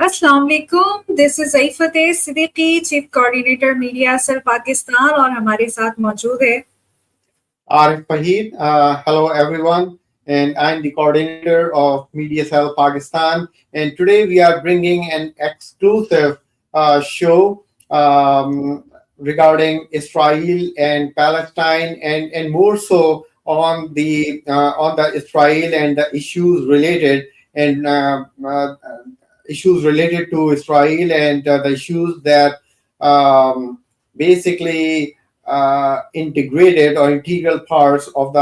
अस्सलाम वालेकुम, this is Zaifat Siddiqui, chief coordinator media cell Pakistan, और हमारे साथ मौजूद है Arif Fahid. Hello everyone, and I'm the coordinator of Media Cell Pakistan, and today we are bringing an exclusive show regarding Israel and Palestine, and more so on the Israel and the issues related, and issues related to Israel, and the issues that basically integrated or integral parts of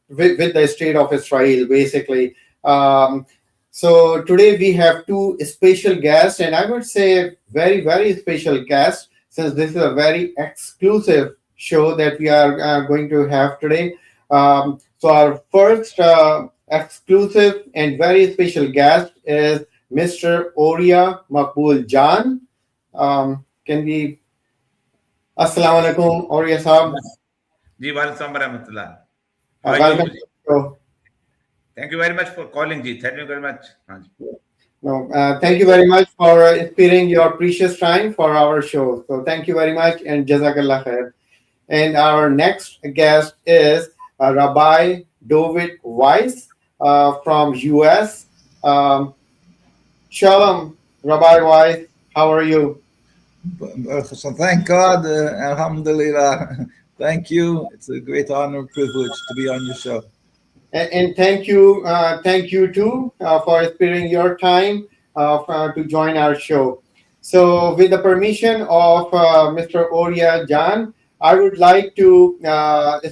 with the state of Israel, basically. So today we have two special guests, and I would say very, very special guests, since this is a very exclusive show that we are going to have today. So our first exclusive and very special guest is Mr. Orya Maqbool Jan. Can we? Assalamu alaikum, Orya Saab. Ji, walaikum warahmatullah. Welcome. Thank you very much for calling, Ji. Thank you very much. No, thank you very much for sparing your precious time for our show. So thank you very much, and Jazakallah khair. And our next guest is Rabbi Dovid Weiss from US. Shalom, Rabbi Weiss. How are you? So thank God, alhamdulillah. Thank you. It's a great honor and privilege to be on your show. And thank you too for sparing your time to join our show. So with the permission of Mr. Orya Jan, I would like to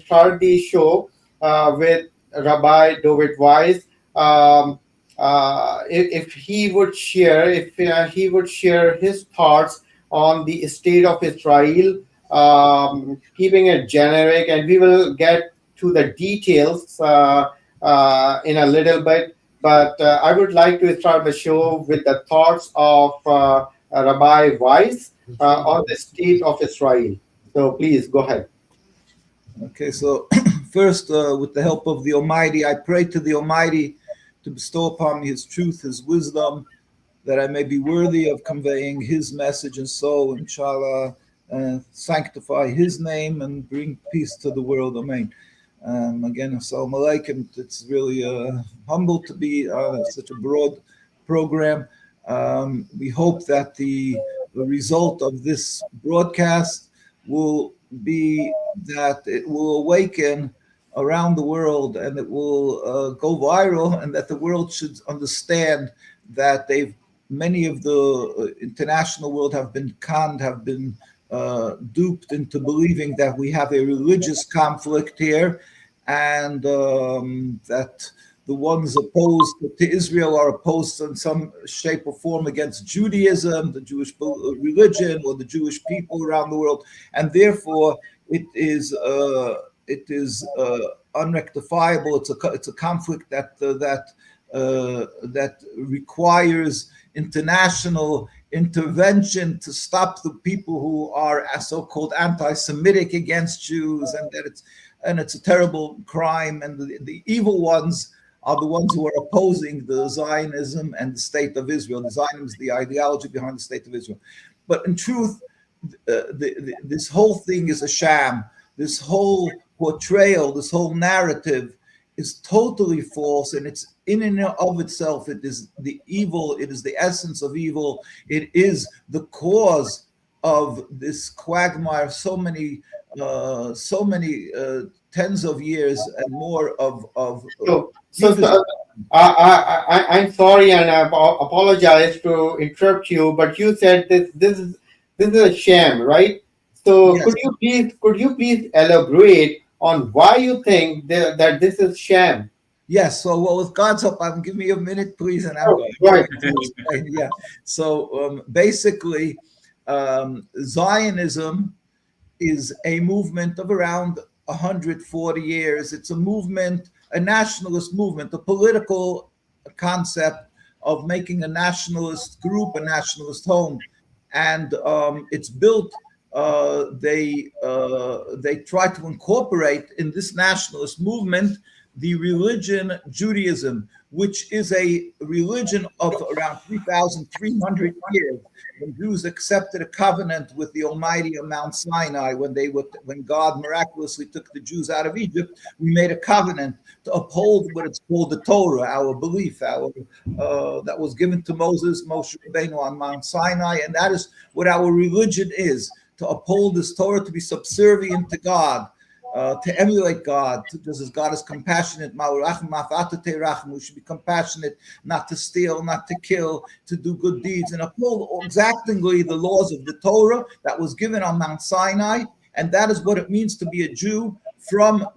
start the show with Rabbi Dovid Weiss. If he would share his thoughts on the state of Israel, keeping it generic, and we will get to the details in a little bit. But I would like to start the show with the thoughts of Rabbi Weiss on the state of Israel. So please go ahead. Okay, so first, with the help of the Almighty, I pray to the Almighty to bestow upon me His truth, His wisdom, that I may be worthy of conveying His message, and so, inshallah, sanctify His name and bring peace to the world. Amen. Again, assalamu alaikum. It's really humble to be on such a broad program. We hope that the result of this broadcast will be that it will awaken around the world, and it will go viral, and that the world should understand that many of the international world have been conned, have been duped into believing that we have a religious conflict here, and that the ones opposed to Israel are opposed in some shape or form against Judaism, the Jewish religion, or the Jewish people around the world, and therefore it is unrectifiable. It's a conflict that requires international intervention to stop the people who are so-called anti-Semitic against Jews, and that it's a terrible crime, and the evil ones are the ones who are opposing the Zionism and the state of Israel. The Zionism is the ideology behind the state of Israel. But in truth, this whole thing is a sham. This whole portrayal, this whole narrative is totally false, and it's in and of itself, it is the evil, it is the essence of evil, it is the cause of this quagmire, so many tens of years and more of I'm sorry, and I apologize to interrupt you, but you said this is a sham, right? So Yes. could you please elaborate on why you think that this is sham? Yes. So, well, with God's help, give me a minute, please, and I'm Oh, going right. to explain. Yeah. So, basically, Zionism is a movement of around 140 years. It's a movement, a nationalist movement, a political concept of making a nationalist group, a nationalist home, and it's built. They try to incorporate in this nationalist movement the religion Judaism, which is a religion of around 3,300 years. When Jews accepted a covenant with the Almighty on Mount Sinai, when God miraculously took the Jews out of Egypt, we made a covenant to uphold what it's called the Torah, our belief, that was given to Moshe Rabbeinu on Mount Sinai, and that is what our religion is: to uphold this Torah, to be subservient to God. To emulate God, just as God is compassionate. We should be compassionate, not to steal, not to kill, to do good deeds, and uphold exactly the laws of the Torah that was given on Mount Sinai. And that is what it means to be a Jew from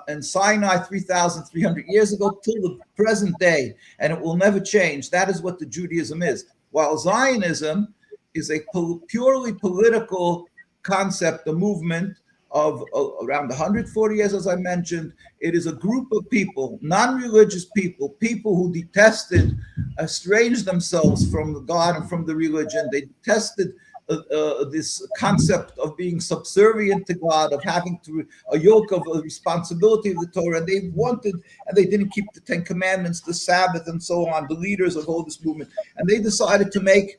in Sinai 3,300 years ago till the present day, and it will never change. That is what the Judaism is. While Zionism is a purely political concept, a movement of around 140 years, as I mentioned. It is a group of people, non-religious people, people who detested, estranged themselves from God and from the religion. They detested this concept of being subservient to God, of having a yoke of responsibility of the Torah. And they wanted, and they didn't keep the Ten Commandments, the Sabbath, and so on, the leaders of all this movement. And they decided to make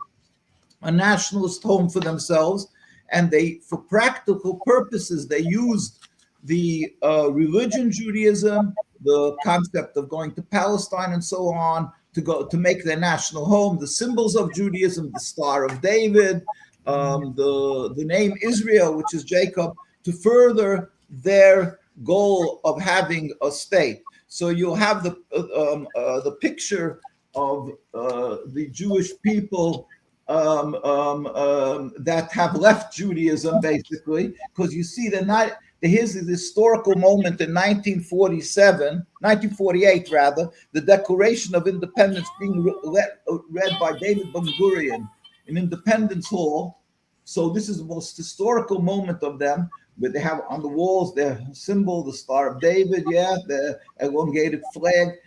a nationalist home for themselves. And they, for practical purposes, they used the religion Judaism, the concept of going to Palestine and so on, to make their national home, the symbols of Judaism, the Star of David, the name Israel, which is Jacob, to further their goal of having a state. So you'll have the picture of the Jewish people that have left Judaism, basically, because you see here's the historical moment in 1948 rather, the Declaration of Independence being read by David Ben-Gurion in Independence Hall. So this is the most historical moment of them, where they have on the walls their symbol, the Star of David, the elongated flag,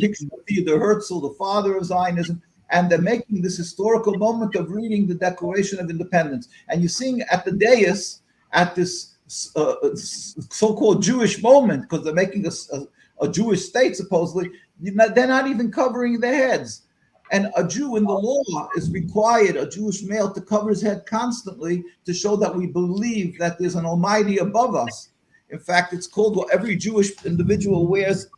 picture of Theodor Herzl, the father of Zionism. And they're making this historical moment of reading the Declaration of Independence. And you're seeing at the dais, at this so-called Jewish moment, because they're making a Jewish state, supposedly, they're not even covering their heads. And a Jew in the law is required, a Jewish male, to cover his head constantly to show that we believe that there's an Almighty above us. In fact, it's called what every Jewish individual wears.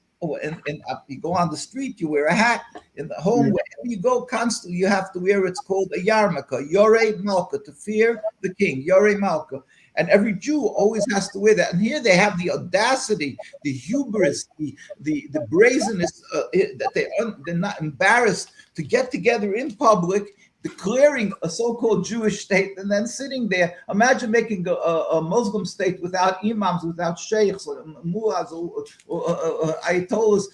And you go on the street, you wear a hat. In the home, wherever you go, constantly you have to wear. It's called a yarmulke, Yorei Malka, to fear the king, Yorei Malka. And every Jew always has to wear that. And here they have the audacity, the hubris, the brazenness that they're not embarrassed to get together in public, declaring a so-called Jewish state, and then sitting there. Imagine making a Muslim state without imams, without sheikhs, or mullahs, or ayatollahs,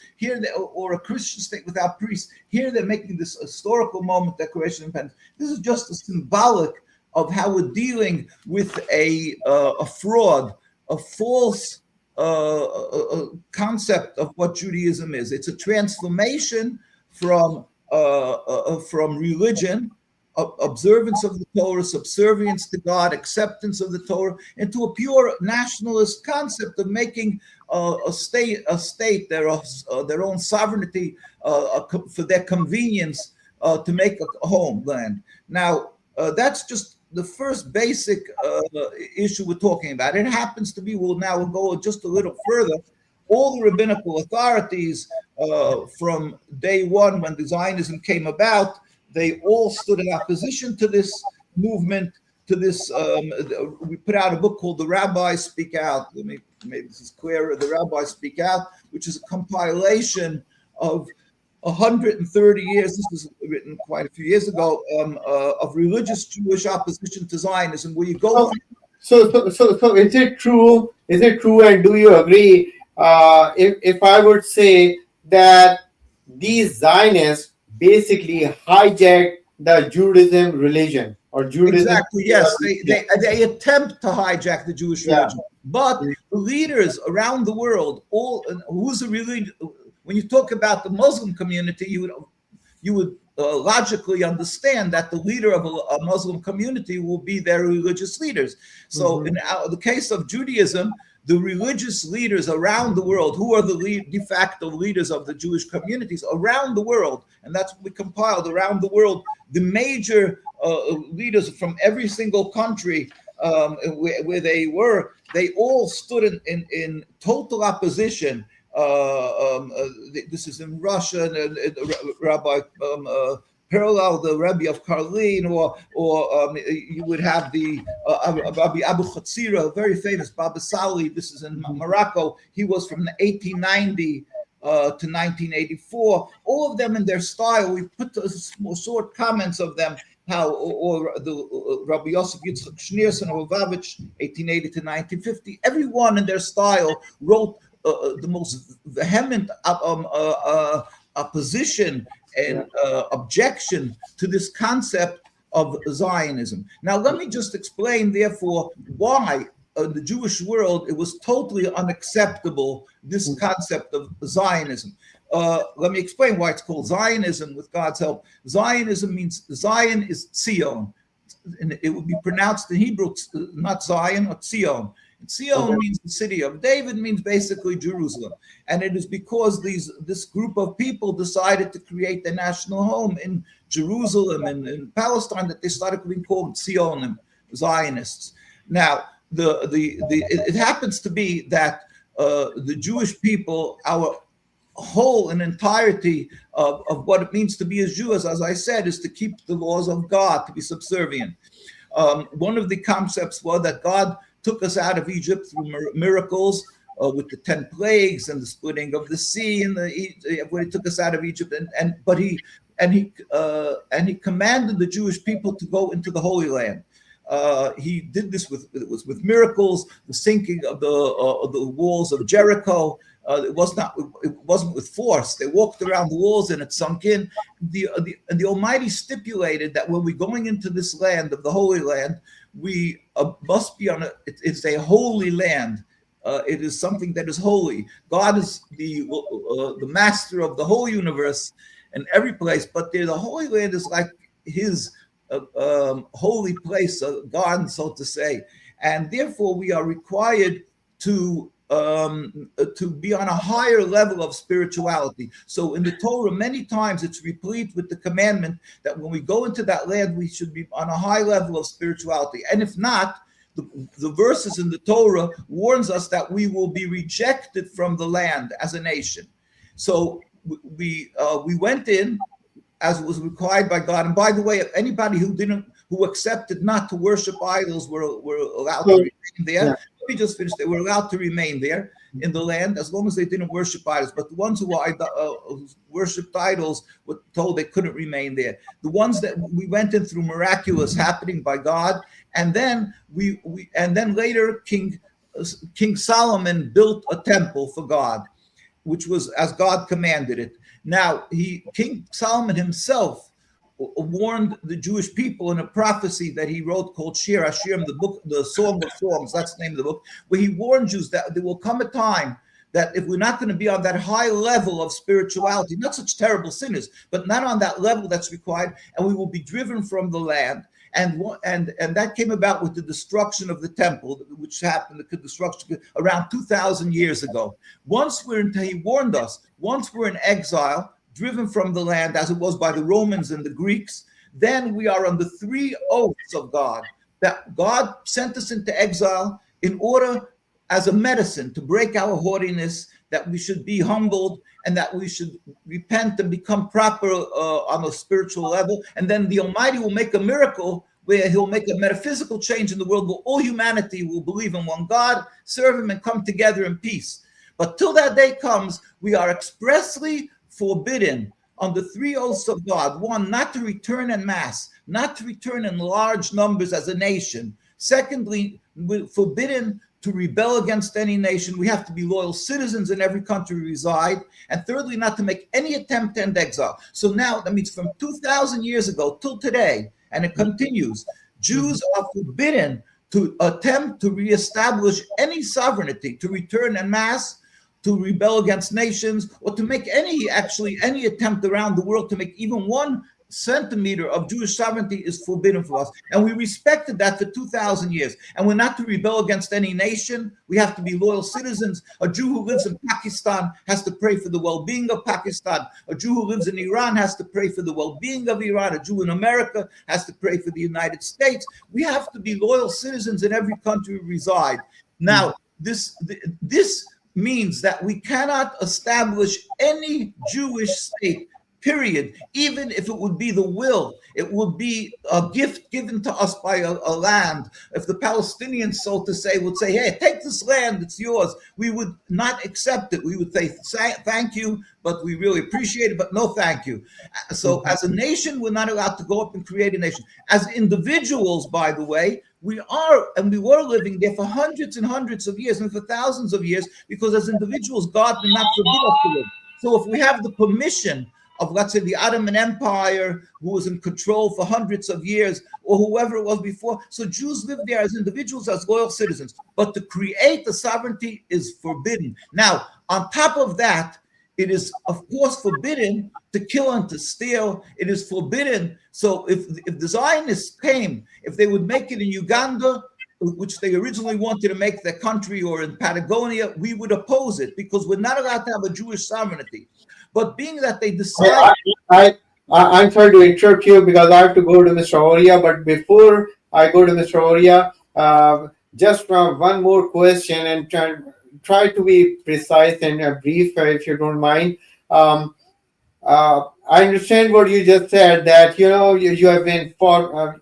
or a Christian state without priests. Here they're making this historical moment, Declaration of Independence. This is just a symbolic of how we're dealing with a fraud, a false concept of what Judaism is. It's a transformation from religion, observance of the Torah, subservience to God, acceptance of the Torah, into a pure nationalist concept of making a state their own sovereignty for their convenience to make a homeland. Now, that's just the first basic issue we're talking about. It happens to be, we'll go just a little further. All the rabbinical authorities from day one when the Zionism came about, they all stood in opposition to this movement, to this. We put out a book called The Rabbis Speak Out. Let me maybe this is clearer. The Rabbis Speak Out, which is a compilation of 130 years, this was written quite a few years ago, of religious Jewish opposition to Zionism, where you go. So is it true? Is it true? And do you agree? If I would say that these Zionists basically hijacked the Judaism religion or Judaism. Exactly. Yes, they attempt to hijack the Jewish religion, but the leaders around the world, who's a religion. When you talk about the Muslim community, you would logically understand that the leader of a Muslim community will be their religious leaders. So in the case of Judaism, the religious leaders around the world, who are the de facto leaders of the Jewish communities around the world, and that's what we compiled around the world, the major leaders from every single country where they were, they all stood in total opposition. This is in Russia, and Rabbi parallel the Rebbe of Karlin, or you would have the Rabbi Abu Chatzira, very famous Baba Sali. This is in Morocco. He was from 1890 to 1984. All of them in their style. We put short comments of them. How or the Rabbi Yosef Yitzchak Schneerson of Lubavitch, 1880 to 1950. Everyone in their style wrote the most vehement opposition and objection to this concept of Zionism. Now, let me just explain, therefore, why the Jewish world, it was totally unacceptable, this concept of Zionism. Let me explain why it's called Zionism with God's help. Zionism means, Zion is Zion. And it would be pronounced in Hebrew, not Zion, or Zion. Zion means the city of David, means basically Jerusalem. And it is because this group of people decided to create their national home in Jerusalem and in Palestine that they started being called Zionim, Zionists. Now, it happens to be that the Jewish people, our whole and entirety of what it means to be a Jew, as I said, is to keep the laws of God, to be subservient. One of the concepts was that God took us out of Egypt through miracles with the 10 plagues and the splitting of the sea, and when he took us out of Egypt, but he commanded the Jewish people to go into the Holy Land. He did this with miracles, the sinking of the walls of Jericho. It wasn't with force. They walked around the walls and it sunk in. And the Almighty stipulated that when we're going into this land of the Holy Land, we must be it's a holy land. It is something that is holy. God is the master of the whole universe and every place, but the Holy Land is like his holy place, a garden, so to say. And therefore we are required to be on a higher level of spirituality. So in the Torah, many times it's replete with the commandment that when we go into that land, we should be on a high level of spirituality. And if not, the verses in the Torah warns us that we will be rejected from the land as a nation. So we went in as was required by God. And by the way, anybody who accepted not to worship idols were allowed to remain there. Yeah. Let me just finish. They were allowed to remain there in the land as long as they didn't worship idols. But the ones who worshipped idols were told they couldn't remain there. The ones that we went in through miraculous happening by God, and then later King Solomon built a temple for God, which was as God commanded it. Now, King Solomon himself warned the Jewish people in a prophecy that he wrote called Shir Hashirim, the Song of Songs, that's the name of the book, where he warned Jews that there will come a time that if we're not going to be on that high level of spirituality, not such terrible sinners, but not on that level that's required, and we will be driven from the land. And that came about with the destruction of the temple, which happened, the destruction around 2,000 years ago. He warned us, once we're in exile, driven from the land, as it was by the Romans and the Greeks, then we are under 3 oaths of God, that God sent us into exile in order, as a medicine, to break our haughtiness, that we should be humbled, and that we should repent and become proper on a spiritual level. And then the Almighty will make a miracle where he'll make a metaphysical change in the world where all humanity will believe in one God, serve him, and come together in peace. But till that day comes, we are expressly forbidden under 3 oaths of God. 1, not to return en masse, not to return in large numbers as a nation. Secondly, we're forbidden to rebel against any nation. We have to be loyal citizens in every country we reside. And thirdly, not to make any attempt to end exile. So now that means from 2,000 years ago till today, and it continues, Jews are forbidden to attempt to reestablish any sovereignty, to return en masse, to rebel against nations, or to make any attempt around the world to make even 1 centimeter of Jewish sovereignty is forbidden for us. And we respected that for 2,000 years. And we're not to rebel against any nation. We have to be loyal citizens. A Jew who lives in Pakistan has to pray for the well-being of Pakistan. A Jew who lives in Iran has to pray for the well-being of Iran. A Jew in America has to pray for the United States. We have to be loyal citizens in every country we reside. Now, this means that we cannot establish any Jewish state, period, even if it would be the will. It would be a gift given to us by a land. If the Palestinians, so to say, would say, hey, take this land, it's yours, we would not accept it. We would say, thank you, but we really appreciate it, but no thank you. So as a nation, we're not allowed to go up and create a nation. As individuals, by the way, we are, and we were living there for hundreds and hundreds of years and for thousands of years, because as individuals, God did not forbid us to live. So if we have the permission of, let's say, the Ottoman Empire, who was in control for hundreds of years, or whoever it was before. So Jews lived there as individuals, as loyal citizens. But to create the sovereignty is forbidden. Now, on top of that, it is, of course, forbidden to kill and to steal. It is forbidden. So if the Zionists came, if they would make it in Uganda, which they originally wanted to make their country, or in Patagonia, we would oppose it, because we're not allowed to have a Jewish sovereignty. But being that they decide... I'm sorry to interrupt you, because I have to go to Mr. Orya. But before I go to Mr. Orya, just one more question, and try to be precise and brief, if you don't mind. I understand what you just said, that you have been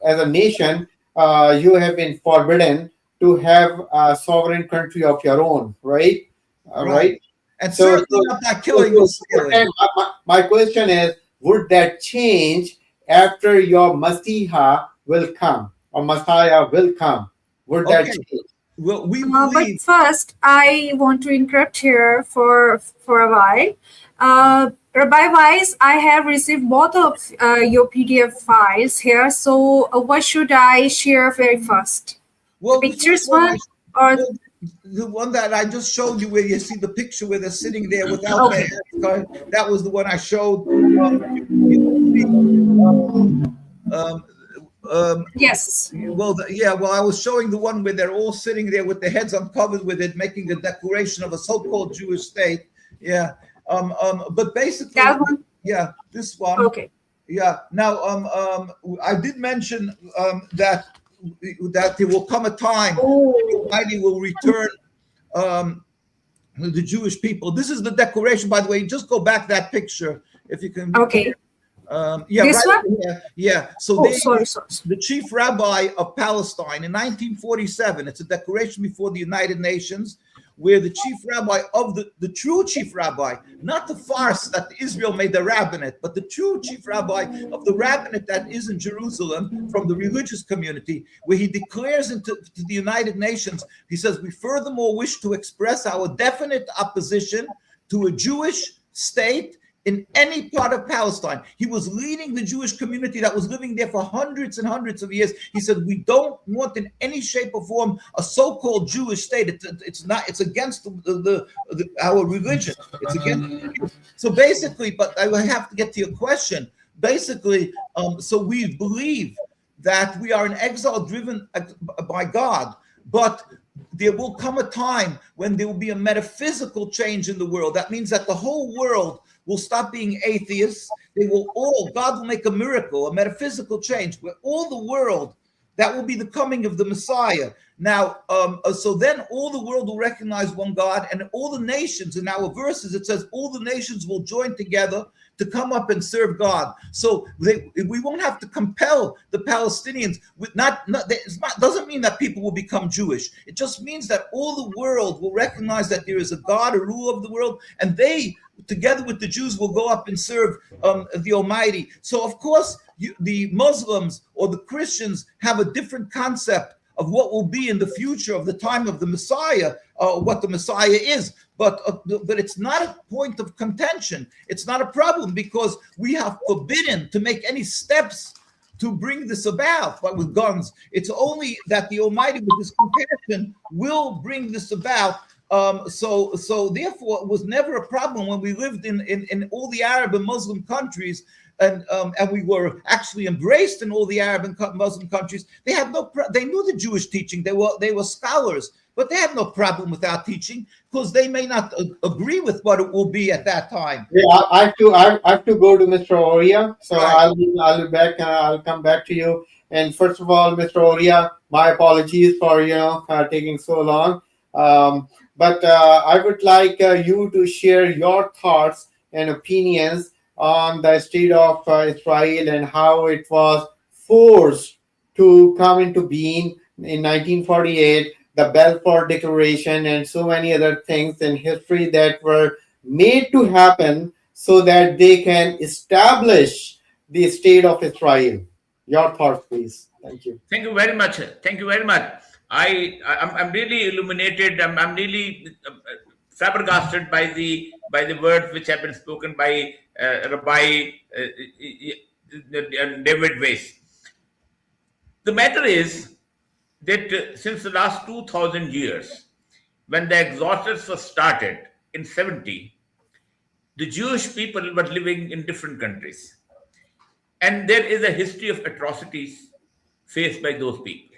as a nation, you have been forbidden to have a sovereign country of your own, right? Right. And certainly not by killing or stealing. My question is, would that change after your Messiah will come, or Messiah will come? Would that change? Well, we but first, I want to interrupt here for a while. Rabbi Weiss, I have received both of your PDF files here. So what should I share very first? Well, the pictures one, or the one that I just showed you, where you see the picture where they're sitting there without their hands. That was the one I showed. Yes. Well, well, I was showing the one where they're all sitting there with their heads uncovered, with it, making a declaration of a so-called Jewish state. Yeah. But basically, that one? Yeah, this one. Okay. Yeah. Now, I did mention that there will come a time when the Almighty will return the Jewish people. This is the declaration, by the way. Just go back that picture, if you can. Okay. Yeah, this one? Yeah. So sorry. The chief rabbi of Palestine in 1947, it's a declaration before the United Nations, where the chief rabbi of the true chief rabbi, not the farce that Israel made the rabbinate, but the true chief rabbi of the rabbinate that is in Jerusalem, from the religious community, where he declares to the United Nations, he says, we furthermore wish to express our definite opposition to a Jewish state in any part of Palestine. He was leading the Jewish community that was living there for hundreds and hundreds of years. He said, we don't want in any shape or form a so-called Jewish state. It's against our religion. It's against. So basically, but I have to get to your question. Basically, so we believe that we are in exile driven by God, but there will come a time when there will be a metaphysical change in the world. That means that the whole world will stop being atheists. God will make a miracle, a metaphysical change where all the world, that will be the coming of the Messiah. Now, so then all the world will recognize one God, and all the nations, in our verses, it says all the nations will join together to come up and serve God. So we won't have to compel the Palestinians. Doesn't mean that people will become Jewish. It just means that all the world will recognize that there is a God, a ruler of the world, and they, together with the Jews, will go up and serve the Almighty. So, of course, the Muslims or the Christians have a different concept of what will be in the future of the time of the Messiah, what the Messiah is. But it's not a point of contention. It's not a problem, because we have forbidden to make any steps to bring this about, but with guns. It's only that the Almighty, with His compassion, will bring this about. So therefore, it was never a problem when we lived in all the Arab and Muslim countries, and we were actually embraced in all the Arab and Muslim countries. They knew the Jewish teaching. They were scholars, but they had no problem with our teaching, because they may not agree with what it will be at that time. Yeah, I have to go to Mr. Orya, so Right. I'll be back. I'll come back to you. And first of all, Mr. Orya, my apologies for taking so long. But I would like you to share your thoughts and opinions on the state of Israel and how it was forced to come into being in 1948, the Balfour Declaration, and so many other things in history that were made to happen so that they can establish the state of Israel. Your thoughts, please. Thank you. Thank you very much. Thank you very much. I'm really illuminated. I'm really flabbergasted by the words which have been spoken by Rabbi David Weiss. The matter is that since the last 2,000 years, when the exodus was started in 70, the Jewish people were living in different countries. And there is a history of atrocities faced by those people,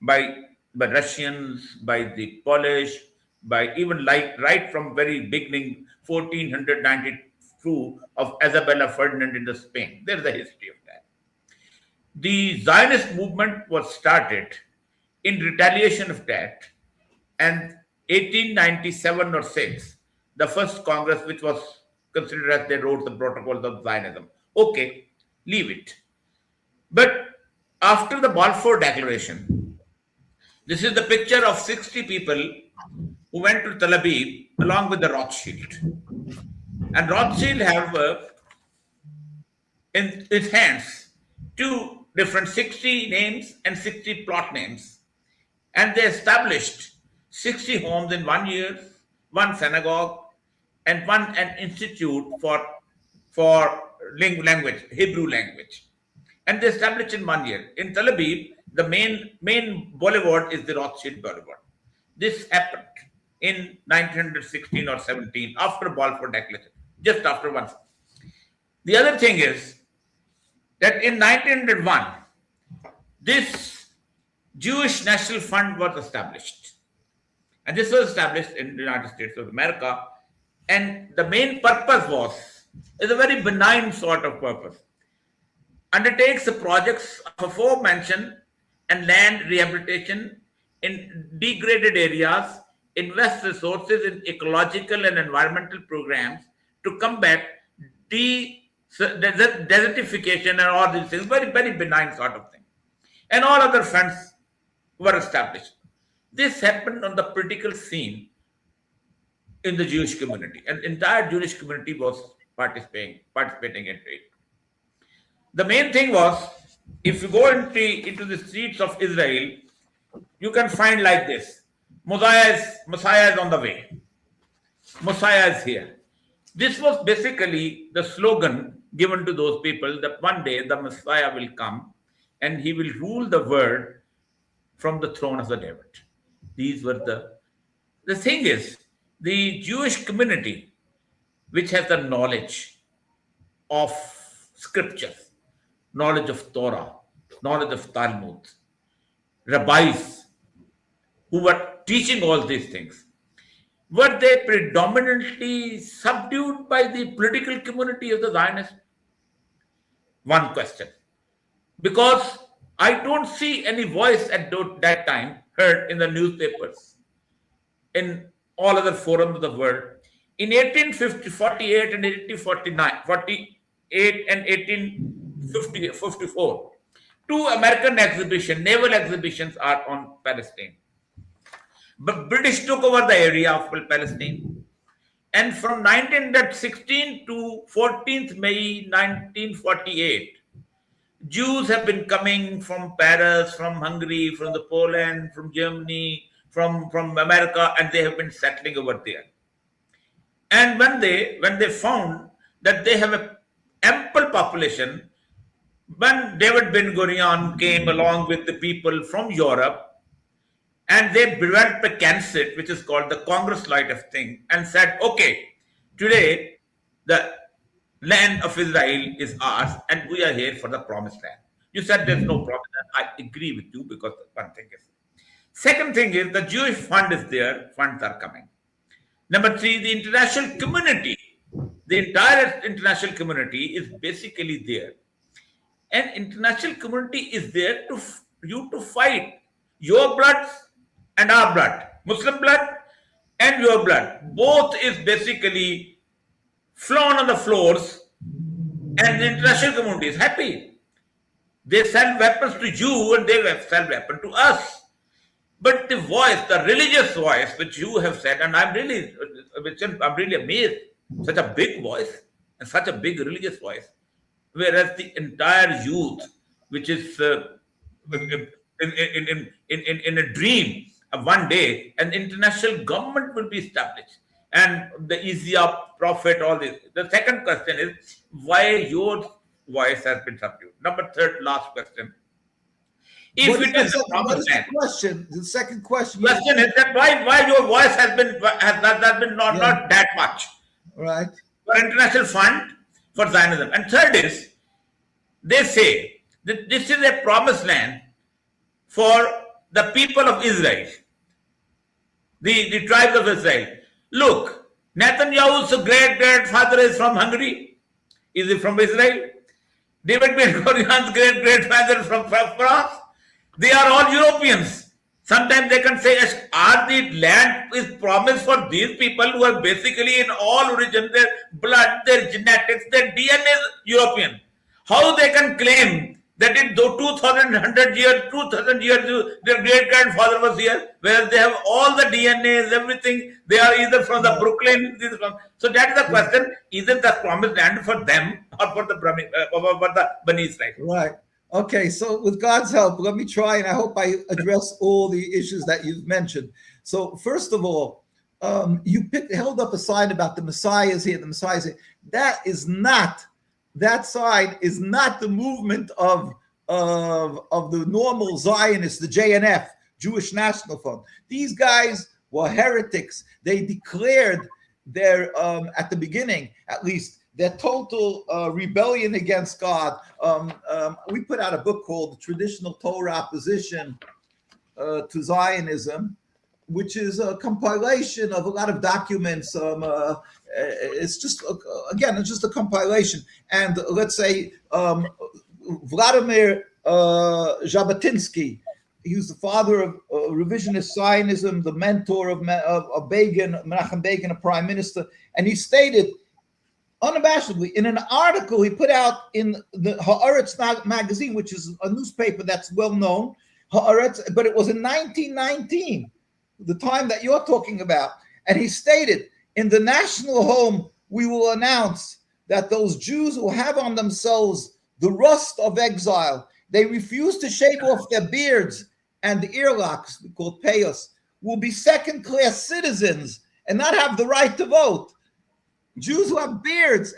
by Russians, by the Polish, by even right from very beginning, 1492 of Isabella Ferdinand in the Spain. There is a history of that. The Zionist movement was started in retaliation of that, and 1897 or 6, the first Congress, which was considered as they wrote the protocols of Zionism. Okay, leave it. But after the Balfour Declaration, this is the picture of 60 people who went to Tel Aviv along with the Rothschild. And Rothschild have in his hands two different 60 names and 60 plot names. And they established 60 homes in 1 year, one synagogue, and an institute for language, Hebrew language. And they established in 1 year. In Tel Aviv, the main boulevard is the Rothschild Boulevard. This happened in 1916 or 17 after Balfour Declaration, just after one. The other thing is that in 1901, this Jewish National Fund was established. And this was established in the United States of America. And the main purpose is a very benign sort of purpose. Undertakes the projects of aforementioned and land rehabilitation in degraded areas, invest resources in ecological and environmental programs to combat desertification and all these things. Very, very benign sort of thing. And all other funds were established. This happened on the political scene in the Jewish community, and the entire Jewish community was participating in it. The main thing was, if you go into the streets of Israel, you can find like this: Messiah is on the way. Messiah is here. This was basically the slogan given to those people that one day the Messiah will come and he will rule the world from the throne of the David. These were the thing is, the Jewish community, which has the knowledge of scriptures, knowledge of Torah, knowledge of Talmud, rabbis who were teaching all these things, were they predominantly subdued by the political community of the Zionists? One question. Because I don't see any voice at that time heard in the newspapers, in all other forums of the world. In 1848 and 1849, 48 and 1854, two American exhibitions, naval exhibitions are on Palestine. But British took over the area of Palestine. And from 1916 to 14th May 1948, Jews have been coming from Paris, from Hungary, from the Poland, from Germany, from America, and they have been settling over there. And when they found that they have an ample population, when David Ben Gurion came along with the people from Europe, and they developed a concept which is called the Congress Light of Thing, and said, okay, today the land of Israel is ours and we are here for the promised land. You said there's no promised land. I agree with you, because one thing is. Second thing is the Jewish fund is there, funds are coming. Number three, the international community, the entire international community is basically there. And international community is there to you to fight your blood and our blood, Muslim blood and your blood. Both is basically flown on the floors, and the international community is happy. They sell weapons to you and they sell weapons to us. But the voice, the religious voice, which you have said, and I'm really amazed, such a big voice and such a big religious voice, whereas the entire youth, which is in a dream of one day, an international government will be established, and the Isaiah prophet, all this. The second question is why your voice has been subdued. Number third, last question. If What it is a promised land, the second question is that why your voice has been not that much, right? For international fund for Zionism. And third is, they say that this is a promised land for the people of Israel, the tribes of Israel. Look, Netanyahu's great-grandfather is from Hungary. Is he from Israel? David Ben Gurion's great-grandfather from France. They are all Europeans. Sometimes they can say, are the land is promised for these people who are basically in all origin, their blood, their genetics, their DNA is European. How they can claim that in 2000 years, their great-grandfather was here, where they have all the DNAs, everything. They are either from the Brooklyn. So that is the question: is it the promised land for them or for the Bani Israel? Right. Okay. So with God's help, let me try, and I hope I address all the issues that you've mentioned. So first of all, you held up a sign about the Messiah is here. The Messiah is here. That sign is not the movement of the normal Zionists, the JNF, Jewish National Fund. These guys were heretics. They declared their, at the beginning, at least, their total rebellion against God. We put out a book called The Traditional Torah Opposition to Zionism, which is a compilation of a lot of documents. It's just, again, it's just a compilation. And let's say Vladimir Jabotinsky, he was the father of revisionist Zionism, the mentor of Begin, Menachem Begin, a prime minister. And he stated unabashedly in an article he put out in the Haaretz magazine, which is a newspaper that's well known, Haaretz, but it was in 1919, the time that you're talking about. And he stated, in the national home, we will announce that those Jews who have on themselves the rust of exile, they refuse to shave off their beards and the earlocks, we call payos, will be second-class citizens and not have the right to vote. Jews who have beards,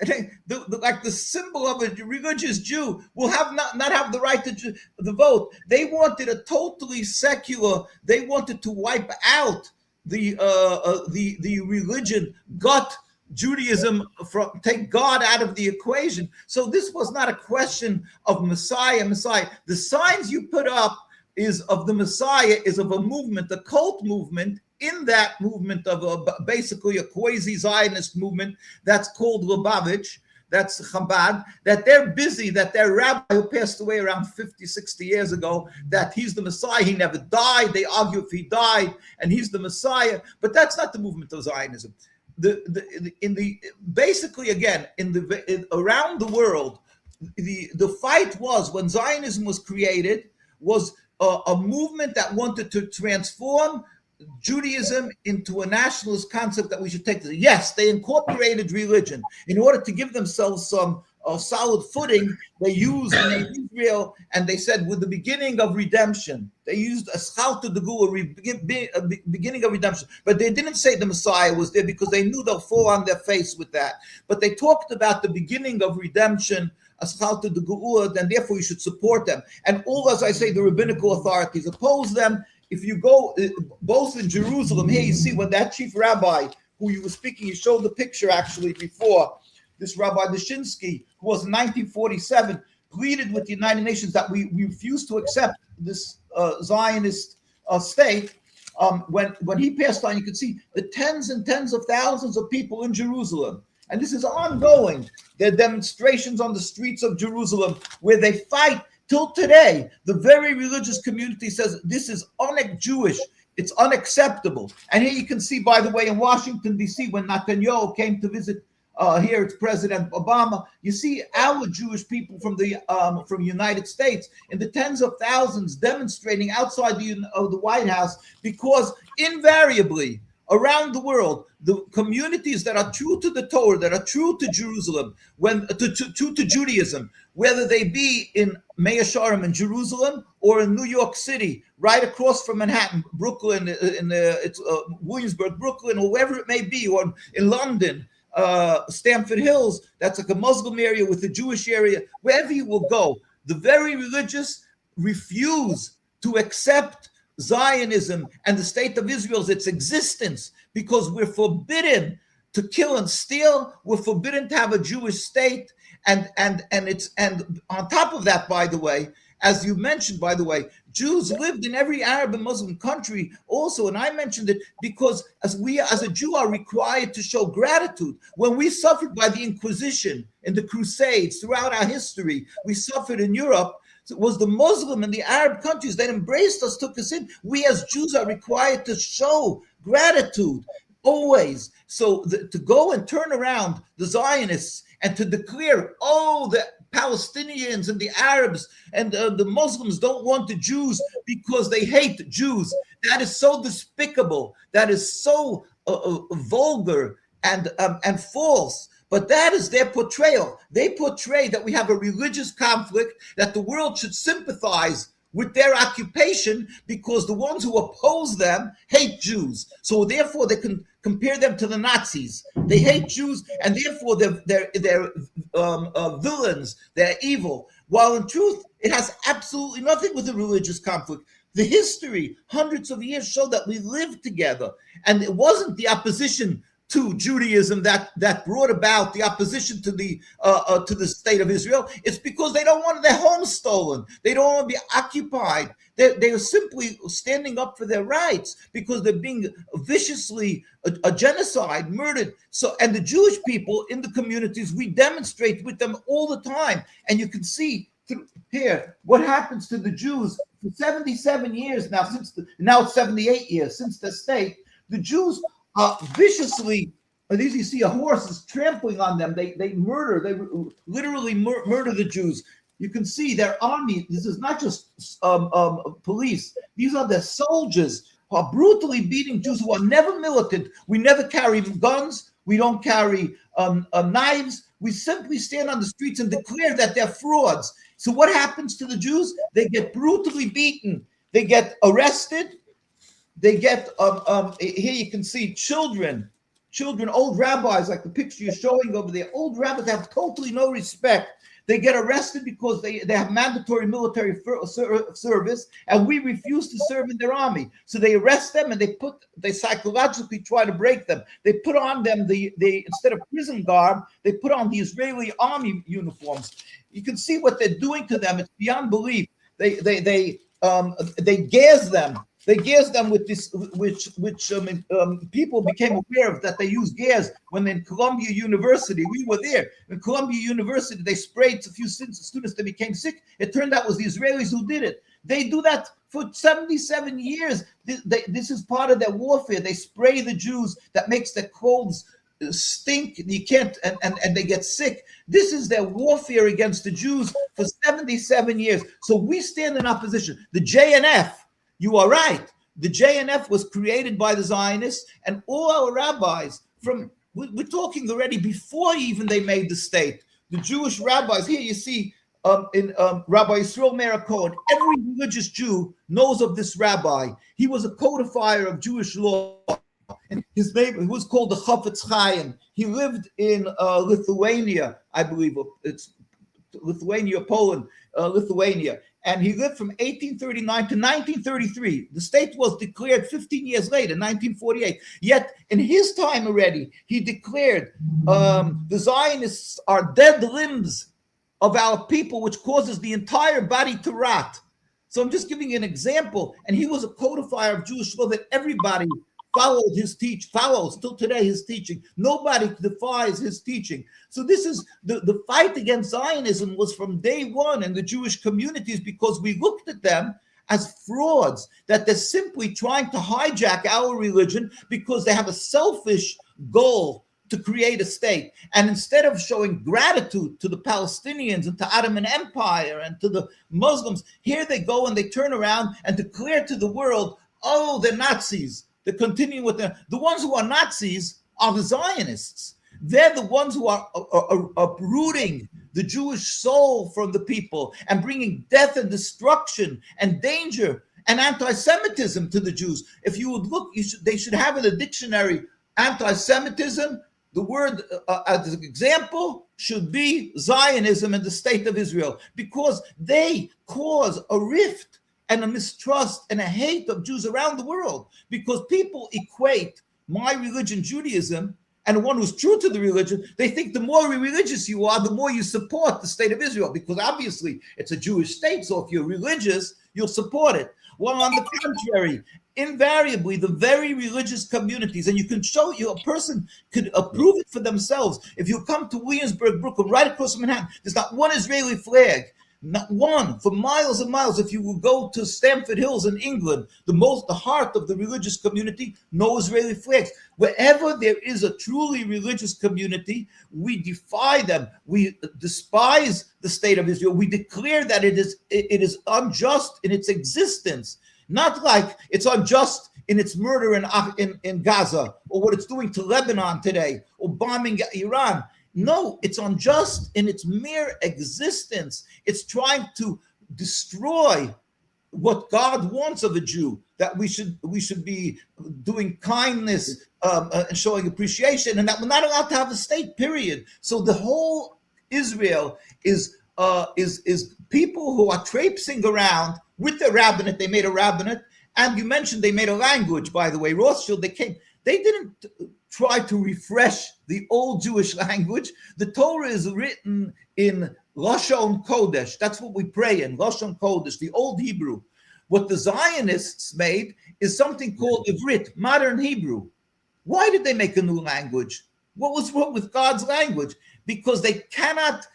like the symbol of a religious Jew, will have not have the right to the vote. They wanted a totally secular. They wanted to wipe out the religion, gut Judaism, take God out of the equation. So this was not a question of Messiah. The signs you put up is of the Messiah, is of a movement, a cult movement. In that movement of basically a quasi-Zionist movement that's called Lubavitch, that's Chabad, that they're busy, that their rabbi who passed away around 50, 60 years ago, that he's the Messiah, he never died. They argue if he died and he's the Messiah, but that's not the movement of Zionism. Basically again, around the world, the fight was, when Zionism was created, was a movement that wanted to transform Judaism into a nationalist concept that we should take. Yes, they incorporated religion in order to give themselves some solid footing. They used Israel, and they said, with the beginning of redemption, they used a schalta de gula, beginning of redemption. But they didn't say the Messiah was there, because they knew they'll fall on their face with that. But they talked about the beginning of redemption, Aschalta de Geula, and therefore you should support them. And all, as I say, the rabbinical authorities oppose them. If you go both in Jerusalem, here you see when that chief rabbi who you were speaking, you showed the picture actually before, this Rabbi Dushinsky, who was in 1947, pleaded with the United Nations that we refuse to accept this Zionist state. When he passed on, you could see the tens and tens of thousands of people in Jerusalem. And this is ongoing. There are demonstrations on the streets of Jerusalem where they fight. Till today, the very religious community says this is un-Jewish. It's unacceptable. And here you can see, by the way, in Washington, D.C., when Netanyahu came to visit, here it's President Obama, you see our Jewish people from the United States in the tens of thousands demonstrating outside of the White House, because invariably, around the world, the communities that are true to the Torah, that are true to Jerusalem, true to Judaism, whether they be in Mea Shearim in Jerusalem or in New York City, right across from Manhattan, Brooklyn, Williamsburg, Brooklyn, or wherever it may be, or in London, Stamford Hills, that's like a Muslim area with a Jewish area, wherever you will go, the very religious refuse to accept Zionism and the state of Israel's its existence, because we're forbidden to kill and steal. We're forbidden to have a Jewish state, and on top of that, by the way, as you mentioned, by the way, Jews lived in every Arab and Muslim country also, and I mentioned it because as a Jew are required to show gratitude. When we suffered by the Inquisition in the Crusades throughout our history, we suffered in Europe. It was the Muslim and the Arab countries that embraced us, took us in. We as Jews are required to show gratitude always. So to go and turn around the Zionists and to declare, oh, the Palestinians and the Arabs and the Muslims don't want the Jews because they hate Jews. That is so despicable. That is so vulgar and false. But that is their portrayal. They portray that we have a religious conflict, that the world should sympathize with their occupation because the ones who oppose them hate Jews. So therefore they can compare them to the Nazis. They hate Jews, and therefore they're villains, they're evil. While in truth, it has absolutely nothing with a religious conflict. The history, hundreds of years, show that we lived together. And it wasn't the opposition to Judaism that brought about the opposition to the state of Israel. It's because they don't want their homes stolen. They don't want to be occupied. They are simply standing up for their rights because they're being viciously a genocide, murdered. So, and the Jewish people in the communities, we demonstrate with them all the time. And you can see here what happens to the Jews for 77 years now. Now it's 78 years since the state. The Jews viciously, these you see a horse is trampling on them. They murder. They literally murder the Jews. You can see their army. This is not just police. These are the soldiers who are brutally beating Jews who are never militant. We never carry guns. We don't carry knives. We simply stand on the streets and declare that they're frauds. So what happens to the Jews? They get brutally beaten. They get arrested. They get here you can see children children, old rabbis, like the picture you're showing over there, old rabbis have totally no respect. They get arrested because they have mandatory military service, and we refuse to serve in their army. So they arrest them and they psychologically try to break them. They put on them the instead of prison garb, they put on the Israeli army uniforms. You can see what they're doing to them. It's beyond belief. They gas them. They gas them with this, which people became aware of, that they use gas when in Columbia University, we were there. In Columbia University, they sprayed a few students that became sick. It turned out it was the Israelis who did it. They do that for 77 years. This is part of their warfare. They spray the Jews. That makes their clothes stink. You can't, and they get sick. This is their warfare against the Jews for 77 years. So we stand in opposition. The JNF, you are right. The JNF was created by the Zionists, and all our rabbis we're talking already before even they made the state. The Jewish rabbis, here you see in Rabbi Yisrael Meir Cohen, every religious Jew knows of this rabbi. He was a codifier of Jewish law. And his name was called the Chafetz Chaim. He lived in Lithuania, I believe. It's Lithuania, Poland, Lithuania. And he lived from 1839 to 1933. The state was declared 15 years later, 1948. Yet in his time already, he declared the Zionists are dead limbs of our people, which causes the entire body to rot. So I'm just giving you an example. And he was a codifier of Jewish law that everybody follows till today his teaching. Nobody defies his teaching. So this is the fight against Zionism was from day one in the Jewish communities, because we looked at them as frauds, that they're simply trying to hijack our religion because they have a selfish goal to create a state. And instead of showing gratitude to the Palestinians and to Ottoman Empire and to the Muslims, here they go and they turn around and declare to the world, oh, they're Nazis. They're continuing with the ones who are Nazis are the Zionists. They're the ones who are uprooting the Jewish soul from the people and bringing death and destruction and danger and anti-Semitism to the Jews. If you would look, they should have in the dictionary anti-Semitism. The word as an example should be Zionism and the state of Israel, because they cause a rift and a mistrust and a hate of Jews around the world, because people equate my religion, Judaism, and the one who's true to the religion, they think the more religious you are, the more you support the state of Israel, because obviously it's a Jewish state. So if you're religious, you'll support it. Well, on the contrary, invariably, the very religious communities, and you can show you, a person could approve it for themselves. If you come to Williamsburg, Brooklyn, right across from Manhattan, there's not one Israeli flag. Not one, for miles and miles. If you will go to Stamford Hills in England, the heart of the religious community, no Israeli flags. Wherever there is a truly religious community, we defy them. We despise the state of Israel. We declare that it is unjust in its existence, not like it's unjust in its murder in Gaza, or what it's doing to Lebanon today, or bombing Iran. No, it's unjust in its mere existence. It's trying to destroy what God wants of a Jew, that we should be doing kindness and showing appreciation, and that we're not allowed to have a state, period. So the whole Israel is people who are traipsing around with the rabbinate. They made a rabbinate, and you mentioned they made a language, by the way. Rothschild, they didn't try to refresh the old Jewish language. The Torah is written in Lashon Kodesh. That's what we pray in, Lashon Kodesh, the old Hebrew. What the Zionists made is something called Ivrit, modern Hebrew. Why did they make a new language? What was wrong with God's language? Because they cannot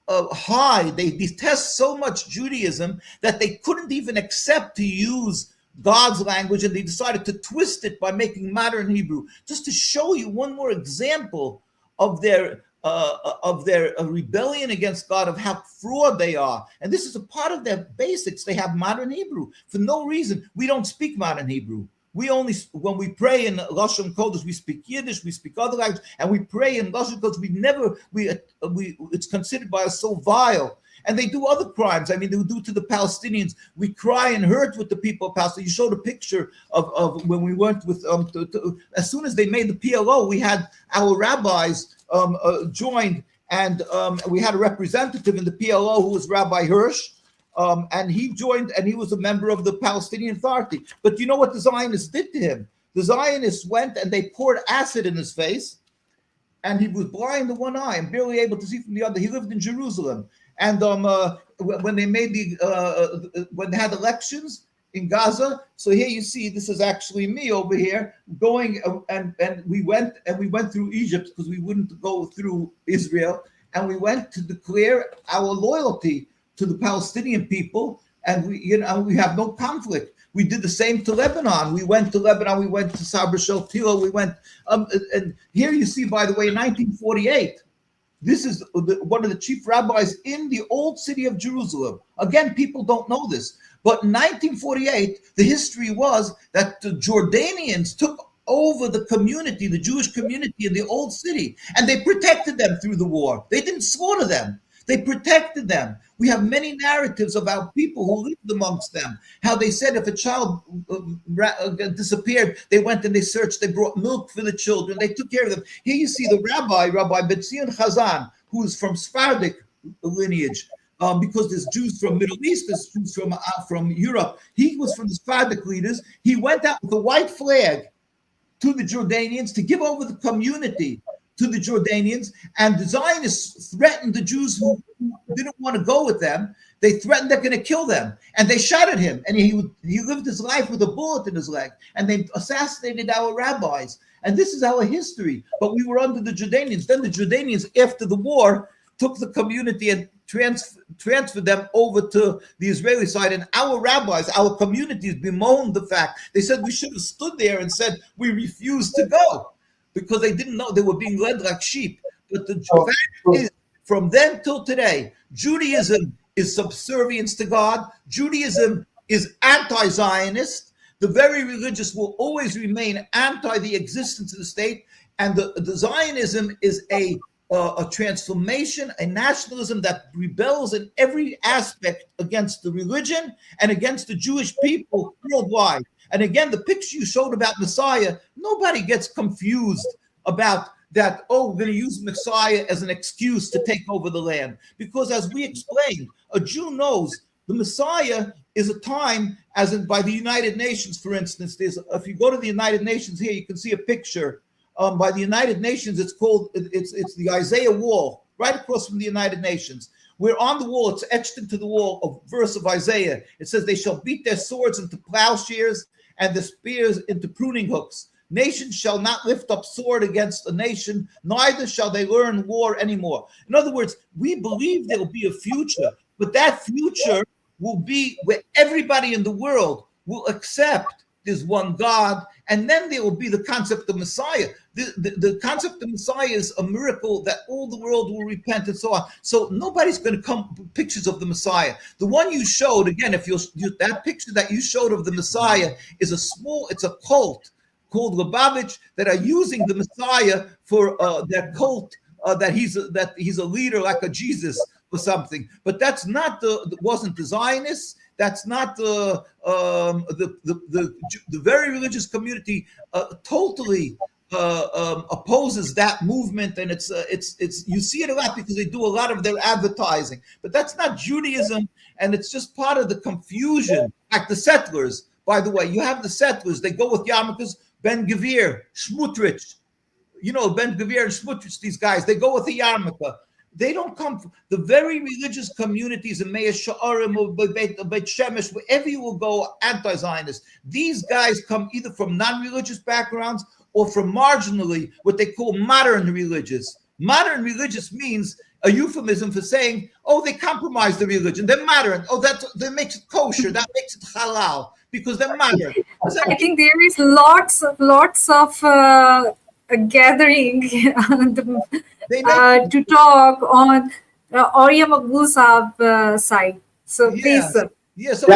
hide. They detest so much Judaism that they couldn't even accept to use God's language, and they decided to twist it by making modern Hebrew. Just to show you one more example of their rebellion against God, of how fraud they are. And this is a part of their basics. They have modern Hebrew for no reason. We don't speak modern Hebrew. We only, when we pray in Lashon Kodesh, we speak Yiddish, we speak other languages, and we pray in Lashon Kodesh. It's considered by us so vile. And they do other crimes. I mean, they do to the Palestinians. We cry and hurt with the people of Palestine. You showed a picture of when we went with, as soon as they made the PLO, we had our rabbis joined, and we had a representative in the PLO who was Rabbi Hirsch. And he joined, and he was a member of the Palestinian Authority. But you know what the Zionists did to him? The Zionists went and they poured acid in his face, and he was blind in one eye and barely able to see from the other. He lived in Jerusalem. And when they made when they had elections in Gaza, so here you see, this is actually me over here going, and we went through Egypt because we wouldn't go through Israel, and we went to declare our loyalty to the Palestinian people, and we have no conflict. We did the same to Lebanon. We went to Lebanon. We went to Sabra Shaltila. We went, and here you see, by the way, 1948. This is one of the chief rabbis in the old city of Jerusalem. Again, people don't know this, but in 1948, the history was that the Jordanians took over the community, the Jewish community in the old city, and they protected them through the war. They didn't slaughter them. They protected them. We have many narratives about people who lived amongst them, how they said if a child disappeared, they went and they searched, they brought milk for the children, they took care of them. Here you see the Rabbi Betzion Chazan, who is from Sephardic lineage, because there's Jews from Middle East, there's Jews from Europe. He was from the Sephardic leaders. He went out with a white flag to the Jordanians to give over the community to the Jordanians, and the Zionists threatened the Jews who didn't want to go with them. They threatened they're going to kill them, and they shot at him, and he lived his life with a bullet in his leg, and they assassinated our rabbis. And this is our history, but we were under the Jordanians. Then the Jordanians, after the war, took the community and transferred them over to the Israeli side, and our rabbis, our communities bemoaned the fact. They said we should have stood there and said we refuse to go, because they didn't know they were being led like sheep. But the fact is, from then till today, Judaism is subservience to God. Judaism is anti-Zionist. The very religious will always remain anti the existence of the state. And the Zionism is a transformation, a nationalism that rebels in every aspect against the religion and against the Jewish people worldwide. And again, the picture you showed about Messiah, nobody gets confused about that, oh, we're going to use Messiah as an excuse to take over the land. Because as we explained, a Jew knows the Messiah is a time, as in by the United Nations, for instance. If you go to the United Nations here, you can see a picture by the United Nations. It's the Isaiah Wall, right across from the United Nations. We're on the wall, it's etched into the wall, a verse of Isaiah. It says, they shall beat their swords into plowshares and the spears into pruning hooks. Nation shall not lift up sword against a nation, neither shall they learn war anymore. In other words, we believe there will be a future, but that future will be where everybody in the world will accept there's one God, and then there will be the concept of Messiah. The concept of Messiah is a miracle that all the world will repent and so on. So nobody's going to come pictures of the Messiah. The one you showed, again, that picture that you showed of the Messiah is it's a cult called Lubavitch that are using the Messiah for their cult, that he's a leader like a Jesus or something. But that's not wasn't the Zionists. That's not the very religious community totally opposes that movement, and it's you see it a lot because they do a lot of their advertising. But that's not Judaism, and it's just part of the confusion. Like the settlers, by the way, you have the settlers. They go with yarmulkes. Ben Gvir, Smutrich, Ben Gvir and Smutrich. These guys, they go with the yarmulke. They don't come from the very religious communities in Meir Sha'arim or Beit Shemesh, wherever you will go, anti-Zionist. These guys come either from non-religious backgrounds or from marginally what they call modern religious. Modern religious means a euphemism for saying, oh, they compromise the religion. They're modern. Oh, that makes it kosher. That makes it halal because they're modern. I think there is lots of gathering to talk on Orya Maqbool side. So please, sir. Yes. Just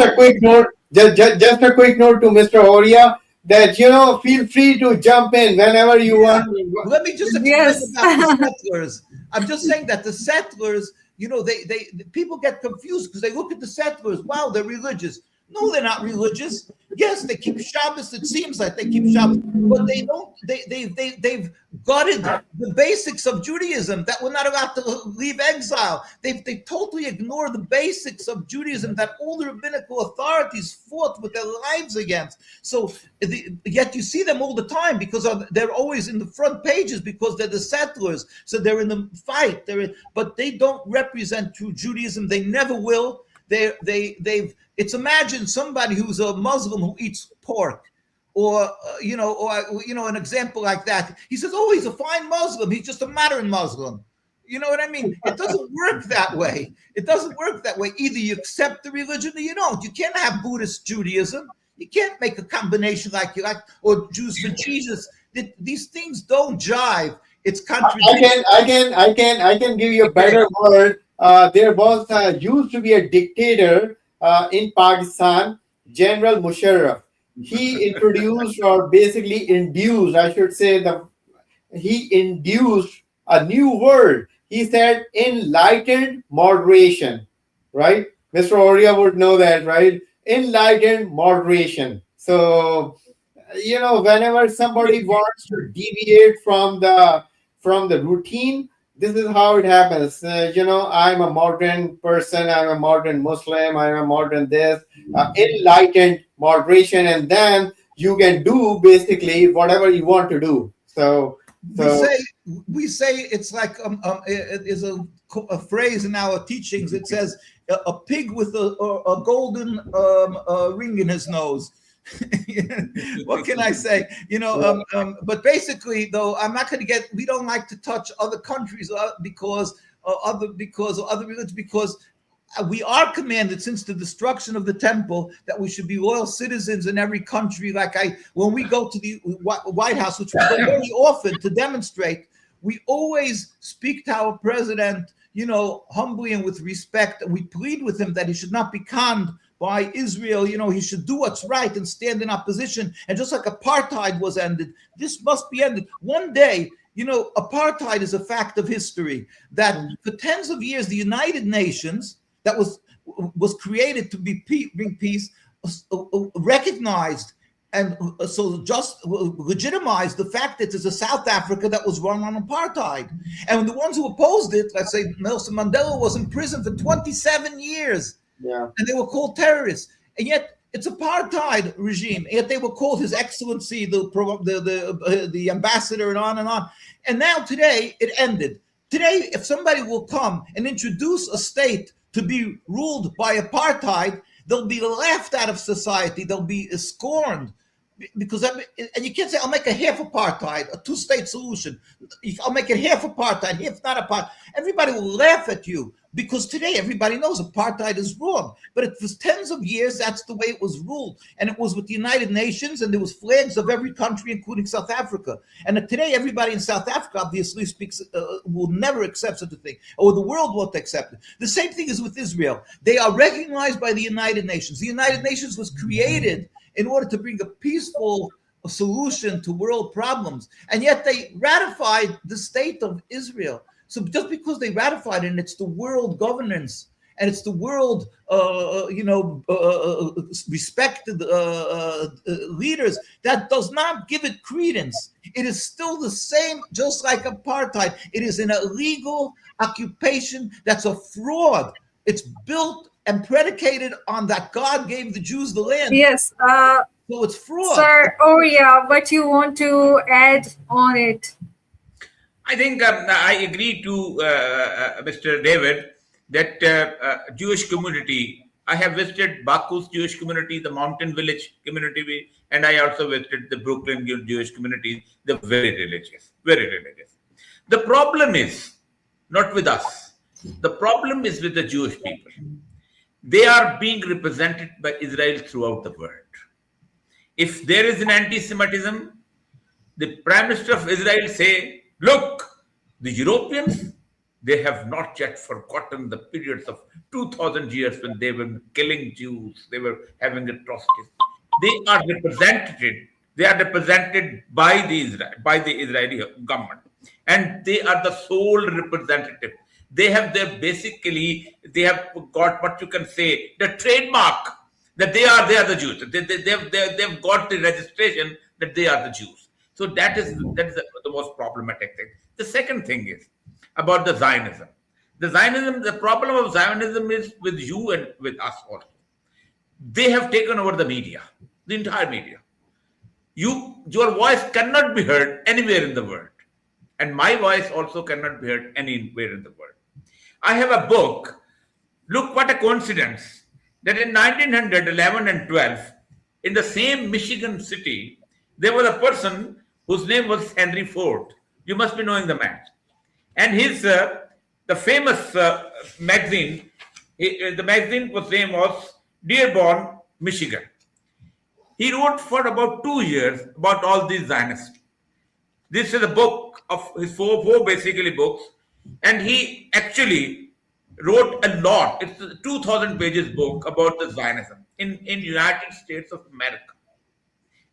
a quick note. Just a quick note to Mr. Orya. that feel free to jump in whenever you Yeah. want. Let me just explain Yes. about the settlers. I'm just saying that the settlers, they people get confused because they look at the settlers. Wow, they're religious. No, they're not religious. Yes, they keep Shabbos. It seems like they keep Shabbos, but they don't. They've gutted the basics of Judaism, that we're not allowed to leave exile. They totally ignore the basics of Judaism that all the rabbinical authorities fought with their lives against. So yet you see them all the time because they're always in the front pages because they're the settlers. So they're in the fight. But they don't represent true Judaism. They never will. It's imagine somebody who's a Muslim who eats pork, or an example like that. He says, "Oh, he's a fine Muslim. He's just a modern Muslim." You know what I mean? It doesn't work that way. It doesn't work that way. Either you accept the religion or you don't. You can't have Buddhist Judaism. You can't make a combination like you like, or Jews for Jesus. These things don't jive. It's contradictory. I can give you a better word. There was used to be a dictator in Pakistan, General Musharraf. He introduced, or basically induced, I should say, he induced a new word. He said enlightened moderation, right? Mr. Orya would know that, right? Enlightened moderation. So, whenever somebody wants to deviate from the routine, this is how it happens. I'm a modern person, I'm a modern Muslim, I'm a modern this, enlightened moderation, and then you can do basically whatever you want to do. So we say it's like it is a phrase in our teachings. It says a pig with a golden ring in his nose. What can I say? But basically, though, I'm not going to get. We don't like to touch other countries because other religions, because we are commanded since the destruction of the temple that we should be loyal citizens in every country. When we go to the White House, which we go very often to demonstrate, we always speak to our president, humbly and with respect, and we plead with him that he should not be conned by Israel. He should do what's right and stand in opposition. And just like apartheid was ended, this must be ended. One day, apartheid is a fact of history, that for tens of years, the United Nations, that was created to bring peace, recognized and so just legitimized the fact that there's a South Africa that was run on apartheid. And the ones who opposed it, let's say Nelson Mandela, was in prison for 27 years. yeah. And they were called terrorists. And yet it's apartheid regime. Yet they were called His Excellency, the ambassador, and on and on. And now today it ended. Today, if somebody will come and introduce a state to be ruled by apartheid, they'll be laughed out of society. They'll be scorned. Because and you can't say, I'll make a half apartheid, a two-state solution. I'll make it half apartheid, half not apartheid. Everybody will laugh at you because today everybody knows apartheid is wrong. But for tens of years, that's the way it was ruled. And it was with the United Nations, and there was flags of every country, including South Africa. And today, everybody in South Africa obviously will never accept such a thing, or the world won't accept it. The same thing is with Israel. They are recognized by the United Nations. The United Nations was created in order to bring a peaceful solution to world problems. And yet they ratified the state of Israel. So just because they ratified it, and it's the world governance, and it's the world, respected leaders, that does not give it credence. It is still the same, just like apartheid. It is an illegal occupation that's a fraud. It's built and predicated on that God gave the Jews the land. Yes. So it's fraud. Sir Orya, what you want to add on it? I think I agree to Mr. David that Jewish community, I have visited Baku's Jewish community, the mountain village community, and I also visited the Brooklyn Jewish community. They're very religious, very religious. The problem is not with us. The problem is with the Jewish people. They are being represented by Israel throughout the world. If there is an anti-Semitism, the Prime Minister of Israel say, look, the Europeans, they have not yet forgotten the periods of 2,000 years when they were killing Jews, they were having atrocities. They are represented They are represented by the Israeli government, and they are the sole representative. They have they have got what you can say the trademark that they are the Jews. They've got the registration that they are the Jews. So that is the most problematic thing. The second thing is about the Zionism. The problem of Zionism is with you and with us also. They have taken over the media, the entire media. Your voice cannot be heard anywhere in the world, and my voice also cannot be heard anywhere in the world. I have a book. Look what a coincidence that in 1911 and 12, in the same Michigan city, there was a person whose name was Henry Ford. You must be knowing the man. And his the famous magazine, the magazine was name was Dearborn, Michigan. He wrote for about 2 years about all these Zionists. This is a book of his four basically books, and he actually wrote a lot. It's a 2,000 pages book about the Zionism in United States of America.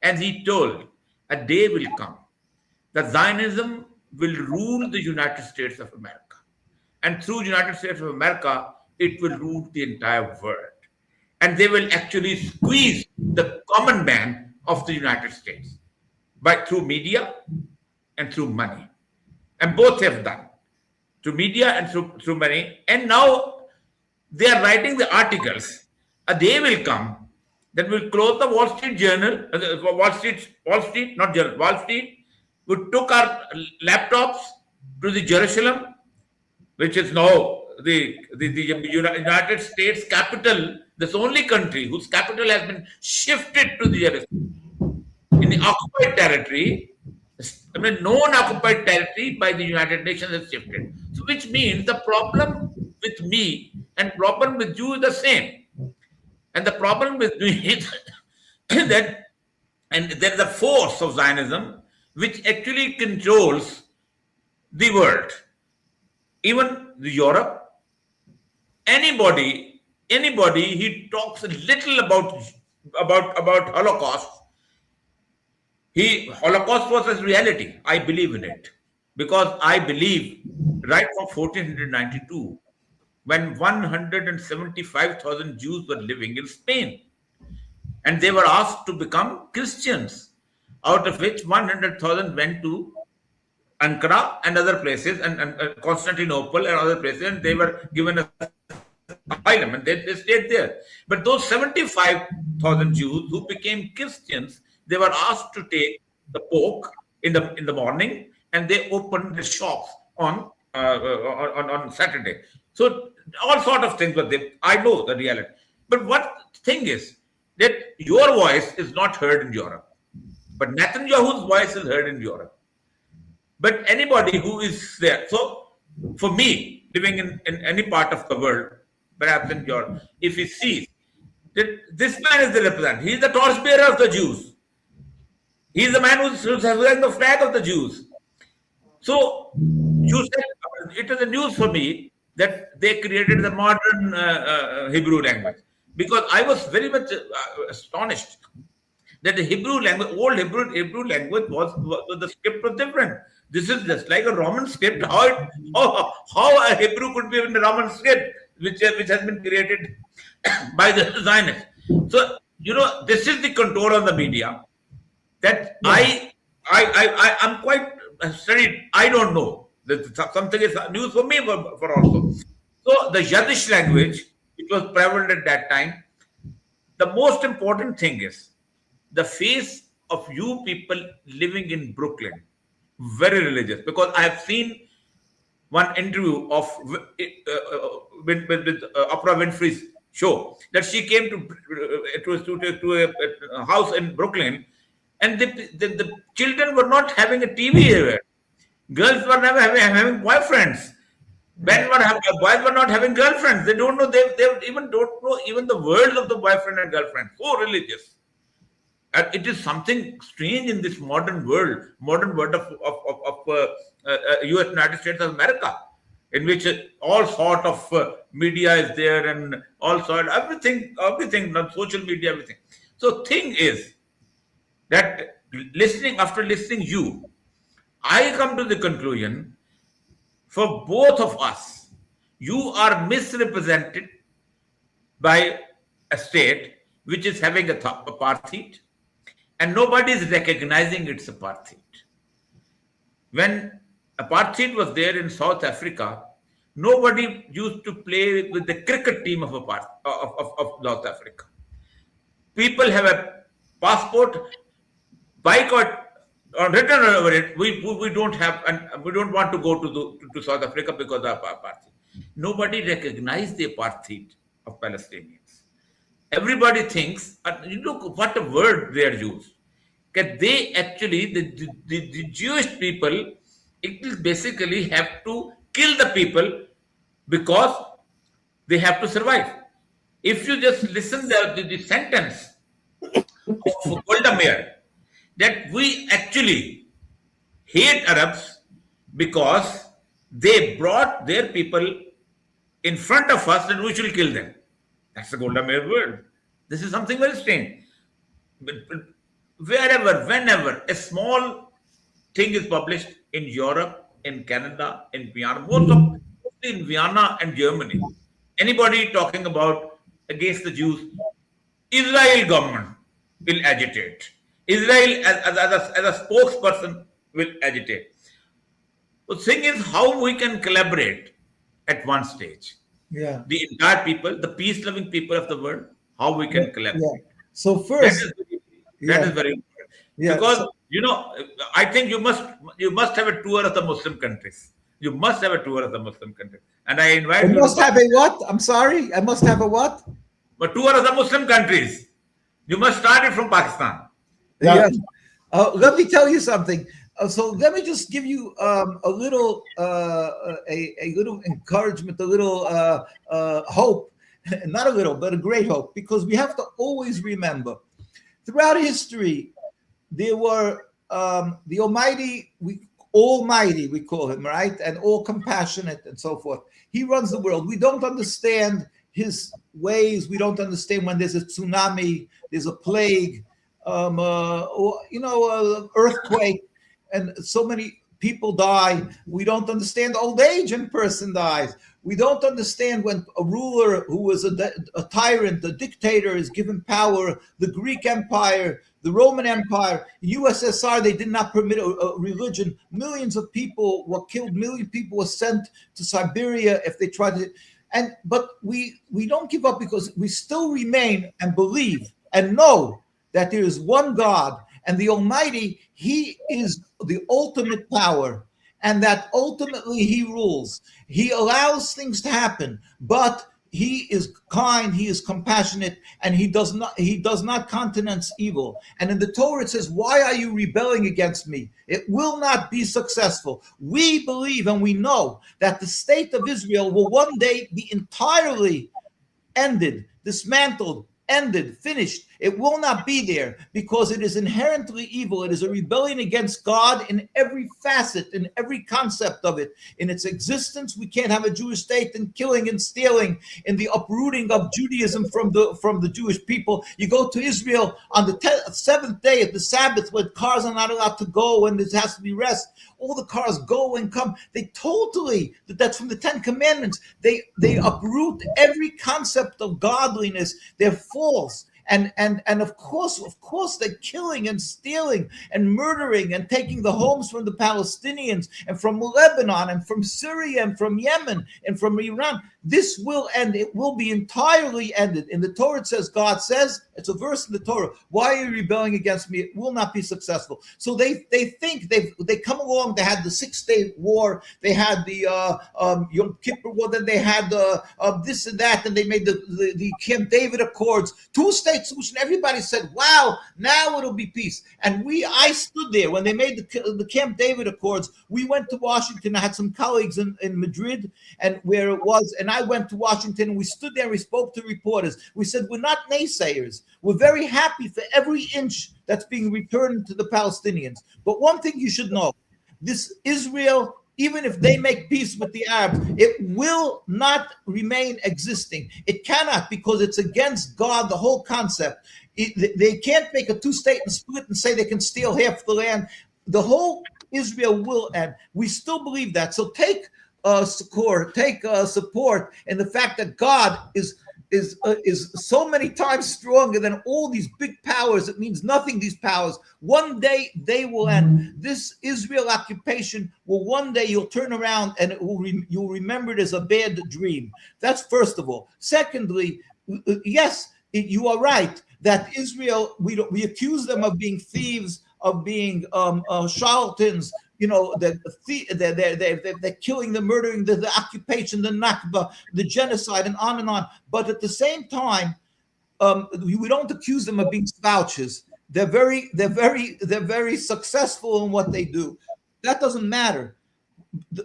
And he told, a day will come that Zionism will rule the United States of America. And through United States of America, it will rule the entire world. And they will actually squeeze the common man of the United States through media and through money. And both have done. Through media and through money. And now they are writing the articles. A day will come that will close the Wall Street Journal, Wall Street, not Journal, Wall Street. We took our laptops to the Jerusalem, which is now the United States capital. This only country whose capital has been shifted to the Jerusalem. In the occupied territory, non-occupied territory by the United Nations is shifted. So which means the problem with me and problem with you is the same. And the problem with me is that, and there is a force of Zionism which actually controls the world. Even Europe, anybody, he talks a little about Holocaust. Holocaust was a reality. I believe in it because I believe right from 1492, when 175,000 Jews were living in Spain, and they were asked to become Christians, out of which 100,000 went to Ankara and other places, and Constantinople and other places, and they were given a asylum and they stayed there. But those 75,000 Jews who became Christians, they were asked to take the pork in the morning, and they opened the shops on Saturday. So all sort of things were there. I know the reality. But what thing is that your voice is not heard in Europe, but Netanyahu's voice is heard in Europe. But anybody who is there, so for me, living in any part of the world, perhaps in Europe, if he sees that this man is the representative, he is the torchbearer of the Jews. He is the man who's wearing the flag of the Jews. So you said it is a news for me that they created the modern Hebrew language, because I was very much astonished that the Hebrew language, old Hebrew language was the script was different. This is just like a Roman script. How a Hebrew could be in a Roman script, which has been created by the Zionists. So this is the control on the media that I'm quite studied. I don't know. Something is news for me for also. So the Yiddish language, it was prevalent at that time. The most important thing is the face of you people living in Brooklyn, very religious, because I have seen one interview of with Oprah Winfrey's show that she came to a house in Brooklyn, and the children were not having a TV here. Girls were never having boyfriends. Boys were not having girlfriends. They don't know. They even don't know even the words of the boyfriend and girlfriend. So religious. And it is something strange in this modern world of U.S. United States of America, in which all sort of media is there and all sort everything, social media, everything. So thing is that after listening you, I come to the conclusion, for both of us, you are misrepresented by a state which is having apartheid, and nobody is recognizing its apartheid. When apartheid was there in South Africa, nobody used to play with the cricket team of South Africa. People have a passport, boycott or written over it. We don't have, and we don't want to go to South Africa because of apartheid. Nobody recognized the apartheid of Palestinians. Everybody thinks, look what a word they are used. That they actually, the Jewish people, it will basically have to kill the people because they have to survive. If you just listen the sentence of Golda Meir, that we actually hate Arabs because they brought their people in front of us and we should kill them. That's the Golda Meir word. This is something very strange. But wherever, whenever a small thing is published in Europe, in Canada, in Vienna, mostly in Vienna and Germany, anybody talking about against the Jews, Israel government will agitate. Israel as a spokesperson will agitate. The thing is how we can collaborate at one stage. Yeah. The entire people, the peace-loving people of the world, how we can collaborate. Yeah. So first, that is very important. Yeah, Because so- I think you must have a tour of the Muslim countries. You must have a tour of the Muslim countries. And I invite I you must to have a what? I'm sorry. I must have a what? a tour of the Muslim countries. You must start it from Pakistan. Yeah. Yes. Let me tell you something. So let me just give you a little a little encouragement, a little hope, not a little, but a great hope, because we have to always remember throughout history there were the Almighty, we call him, right, and all compassionate and so forth. He runs the world. We don't understand his ways. We don't understand when there's a tsunami, there's a plague, earthquake, and so many people die. We don't understand old age and person dies. We don't understand when a ruler who was a tyrant, a dictator, is given power. The Greek Empire, the Roman Empire, USSR, they did not permit a religion. Millions of people were killed. Millions of people were sent to Siberia if they tried to. But we don't give up, because we still remain and believe and know that there is one God, and the Almighty, He is the ultimate power, and that ultimately He rules. He allows things to happen, but He is kind, He is compassionate, and He does not countenance evil. And in the Torah it says, "Why are you rebelling against me? It will not be successful." We believe and we know that the state of Israel will one day be entirely ended, dismantled, ended, finished. It will not be there, because it is inherently evil. It is a rebellion against God in every facet, in every concept of it. In its existence, we can't have a Jewish state, in killing and stealing, in the uprooting of Judaism from the Jewish people. You go to Israel on the seventh day of the Sabbath, when cars are not allowed to go and there has to be rest. All the cars go and come. They totally, that's from the Ten Commandments. They uproot every concept of godliness. They're false. And of course they're killing and stealing and murdering and taking the homes from the Palestinians and from Lebanon and from Syria and from Yemen and from Iran. This will end. It will be entirely ended. In the Torah it says, God says, it's a verse in the Torah, "Why are you rebelling against me? It will not be successful." So they think they come along. They had the 6-day war. They had the Yom Kippur war. Then they had this and that. And they made the Camp David Accords, 2-state solution. Everybody said, "Wow, now it'll be peace." And I stood there when they made the Camp David Accords. We went to Washington. I had some colleagues in Madrid, and where it was, and I went to Washington, and we stood there and we spoke to reporters. We said, "We're not naysayers. We're very happy for every inch that's being returned to the Palestinians. But one thing you should know, this Israel even if they make peace with the Arabs, it will not remain existing. It cannot, because it's against God, the whole concept. They can't make a two-state and split and say they can steal half the land. The whole Israel will end. We still believe that. So take support in the fact that God is so many times stronger than all these big powers. It means nothing, these powers. One day they will end. This Israel occupation will one day, you'll turn around and you'll remember it as a bad dream. That's first of all. Secondly, yes, you are right that Israel, we accuse them of being thieves, of being charlatans. You know, they're killing, they're murdering, the occupation, the Nakba, the genocide, and on and on. But at the same time, we don't accuse them of being slouches. They're very successful in what they do. That doesn't matter.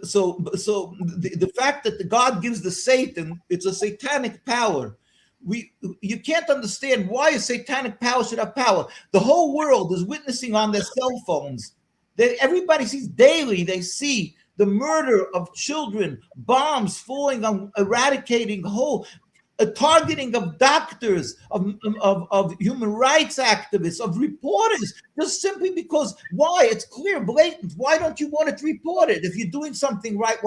So the fact that the God gives the Satan, it's a satanic power. You can't understand why a satanic power should have power. The whole world is witnessing on their cell phones. Everybody sees daily, they see the murder of children, bombs falling on, eradicating whole, targeting of doctors, of human rights activists, of reporters, just simply because, why? It's clear, blatant. Why don't you want it reported if you're doing something right?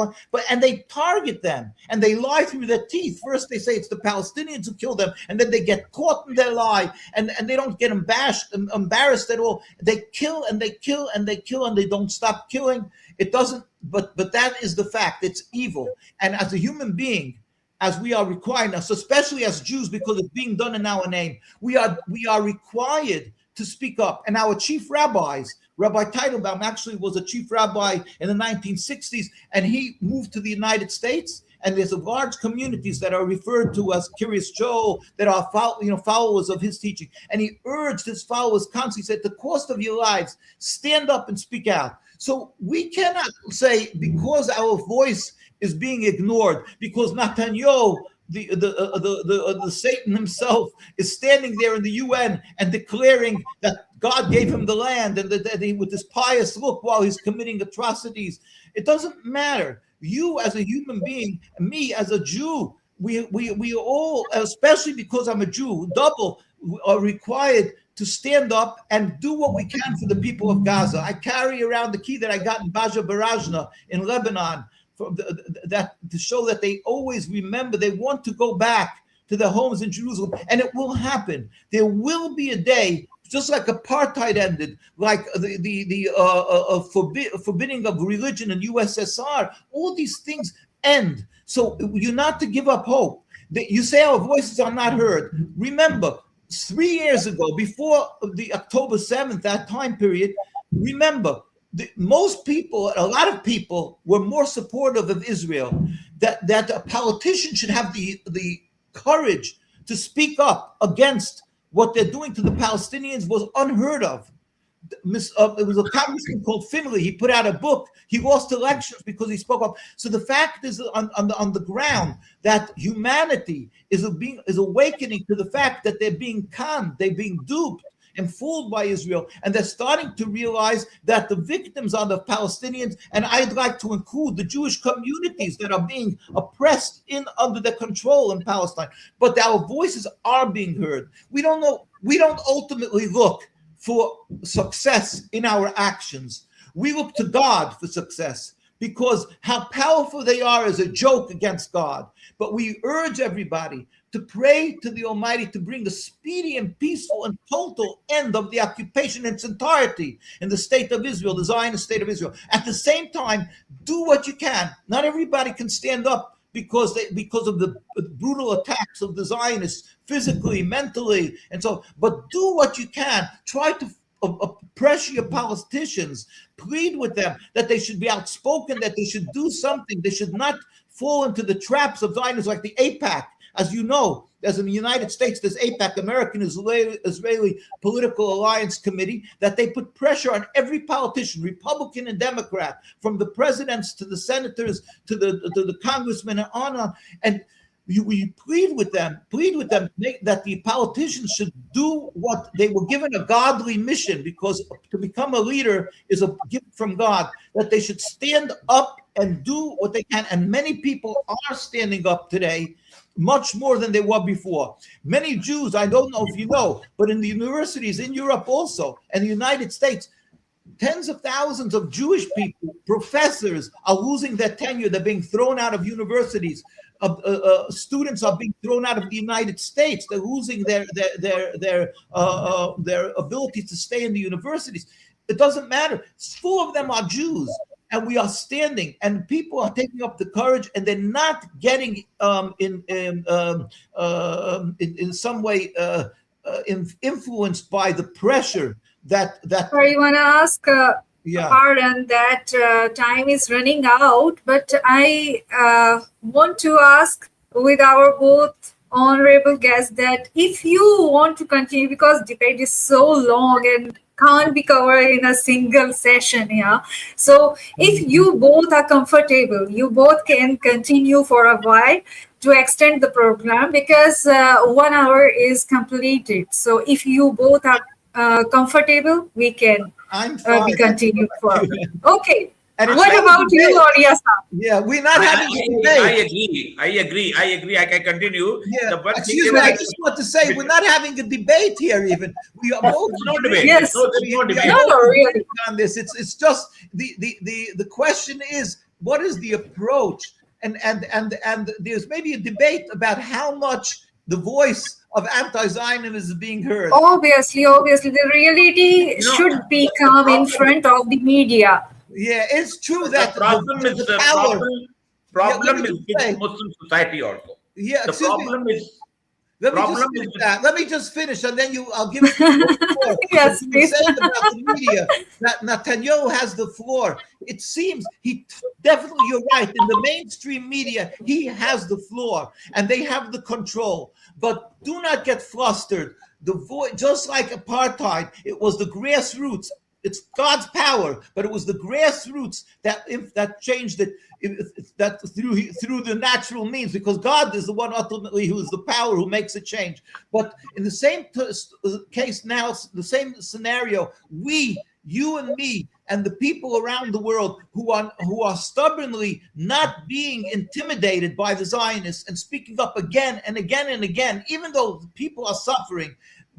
And they target them and they lie through their teeth. First they say it's the Palestinians who killed them, and then they get caught in their lie, and they don't get embarrassed at all. They kill and they kill and they kill, and they don't stop killing. It doesn't, but that is the fact. It's evil. And as a human being, as we are required now, so especially as Jews, because it's being done in our name, we are required to speak up. And our chief rabbis, Rabbi Teitelbaum actually was a chief rabbi in the 1960s, and he moved to the United States. And there's large communities that are referred to as Kiryas Joel, that are followers of his teaching. And he urged his followers constantly, said, the cost of your lives, stand up and speak out. So we cannot say, because our voice is being ignored, because Netanyahu, the Satan himself, is standing there in the UN and declaring that God gave him the land, and that he, with this pious look while he's committing atrocities. It doesn't matter. You as a human being, and me as a Jew, we all, especially because I'm a Jew, double, are required to stand up and do what we can for the people of Gaza. I carry around the key that I got in Baja Barajna in Lebanon, that to show that they always remember, they want to go back to their homes in Jerusalem, and it will happen. There will be a day, just like apartheid ended, like the forbidding of religion in USSR. All these things end. So you're not to give up hope. You say our voices are not heard. Remember, 3 years ago, before the October 7th, that time period, remember, most people, a lot of people, were more supportive of Israel. That a politician should have the courage to speak up against what they're doing to the Palestinians was unheard of. It was a congressman called Finley. He put out a book. He lost elections because he spoke up. So the fact is, on the ground, that humanity is awakening to the fact that they're being conned, they're being duped and fooled by Israel, and they're starting to realize that the victims are the Palestinians, and I'd like to include the Jewish communities that are being oppressed under their control in Palestine. But our voices are being heard. We don't ultimately look for success in our actions. We look to God for success, because how powerful they are is a joke against God. But we urge everybody to pray to the Almighty to bring a speedy and peaceful and total end of the occupation in its entirety in the state of Israel, the Zionist state of Israel. At the same time, do what you can. Not everybody can stand up because of the brutal attacks of the Zionists, physically, mentally, and so. But do what you can. Try to pressure your politicians. Plead with them that they should be outspoken, that they should do something. They should not fall into the traps of Zionists like the AIPAC. As you know, as in the United States, there's AIPAC, American Israeli Political Alliance Committee, that they put pressure on every politician, Republican and Democrat, from the presidents to the senators to the congressmen and on. And we plead with them that the politicians should do what they were given, a godly mission, because to become a leader is a gift from God, that they should stand up and do what they can. And many people are standing up today, much more than they were before. Many Jews, I don't know if you know, but in the universities in Europe also, and the United States, tens of thousands of Jewish people, professors, are losing their tenure. They're being thrown out of universities. Students are being thrown out of the United States. They're losing their ability to stay in the universities. It doesn't matter. Full of them are Jews, and we are standing. And people are taking up the courage, and they're not getting in some way influenced by the pressure that. Sorry, want to ask pardon that time is running out, but I want to ask with our both honorable guests that if you want to continue, because debate is so long and can't be covered in a single session, so if you both are comfortable, you both can continue for a while to extend the program, because 1 hour is completed. So if you both are comfortable, we can be continued for. Okay. And what about you, Orya? Yeah, we're not having a debate. I agree. I can continue. Yeah. Excuse me, I just want to say we're not having a debate here. Even we are both no debate. Yes, no debate. No, really. On this, it's just the question is, what is the approach? And there's maybe a debate about how much the voice of anti-Zionism is being heard. Obviously, the reality should become in front of the media. Yeah, it's true that the problem is with Muslim society also. Yeah, the problem me. is. Let me just finish, and then I'll give it the floor. Yes, you said about the media that Netanyahu has the floor. It seems definitely, you're right. In the mainstream media, he has the floor, and they have the control. But do not get flustered. The voice, just like apartheid, it was the grassroots. It's God's power, but it was the grassroots that changed it. That through the natural means, because God is the one ultimately who is the power who makes a change. But in the same case now, the same scenario, you and me, and the people around the world who are stubbornly not being intimidated by the Zionists and speaking up again and again and again, even though people are suffering,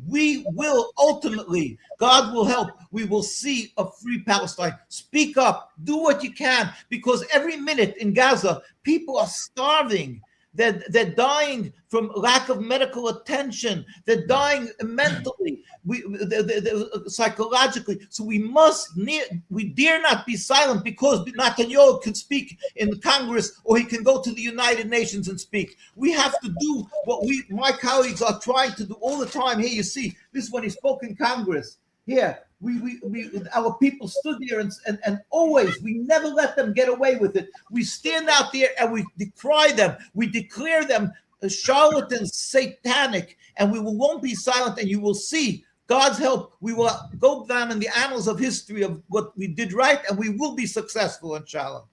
we will ultimately, God will help, we will see a free Palestine. Speak up, do what you can, because every minute in Gaza, people are starving. They're dying from lack of medical attention. They're dying mentally, psychologically. So we dare not be silent because Netanyahu can speak in Congress or he can go to the United Nations and speak. We have to do what my colleagues are trying to do all the time. Here you see this when he spoke in Congress. Here, our people stood there and always, we never let them get away with it. We stand out there and we decry them. We declare them charlatans, satanic, and we won't be silent. And you will see, God's help, we will go down in the annals of history of what we did right, and we will be successful, inshallah.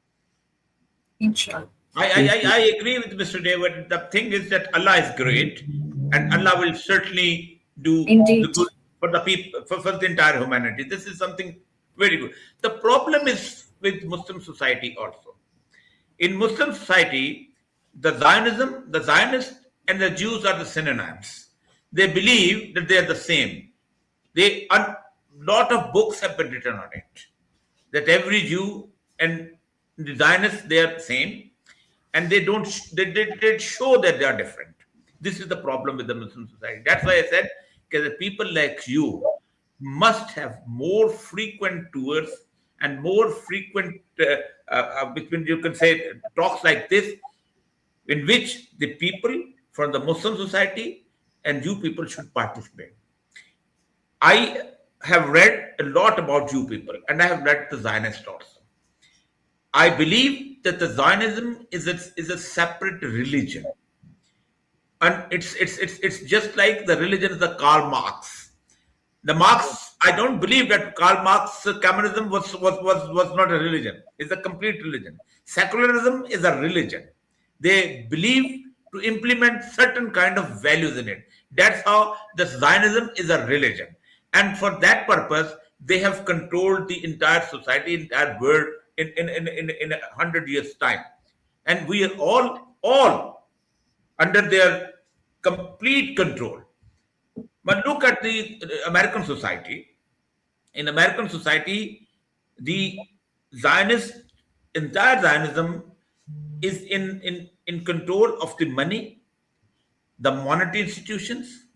Inshallah. I agree with Mr. David. The thing is that Allah is great, and Allah will certainly do the good for the people, for the entire humanity. This is something very good. The problem is with Muslim society also. In Muslim society, the Zionists and the Jews are the synonyms. They believe that they are the same. A lot of books have been written on it, that every Jew and the Zionists, they are the same, and they show that they are different. This is the problem with the Muslim society. That's why I said, because people like you must have more frequent tours and more frequent, between, you can say, talks like this, in which the people from the Muslim society and Jew people should participate. I have read a lot about Jew people, and I have read the Zionist also. I believe that the Zionism is a separate religion. And it's just like the religion of the Karl Marx. The Marx, I don't believe that Karl Marx's communism was not a religion. It's a complete religion. Secularism is a religion. They believe to implement certain kind of values in it. That's how the Zionism is a religion. And for that purpose, they have controlled the entire society, entire world in 100 years time, and we are all under their complete control. But look at the American society. In American society, the Zionist entire Zionism is in control of the money, the monetary institutions,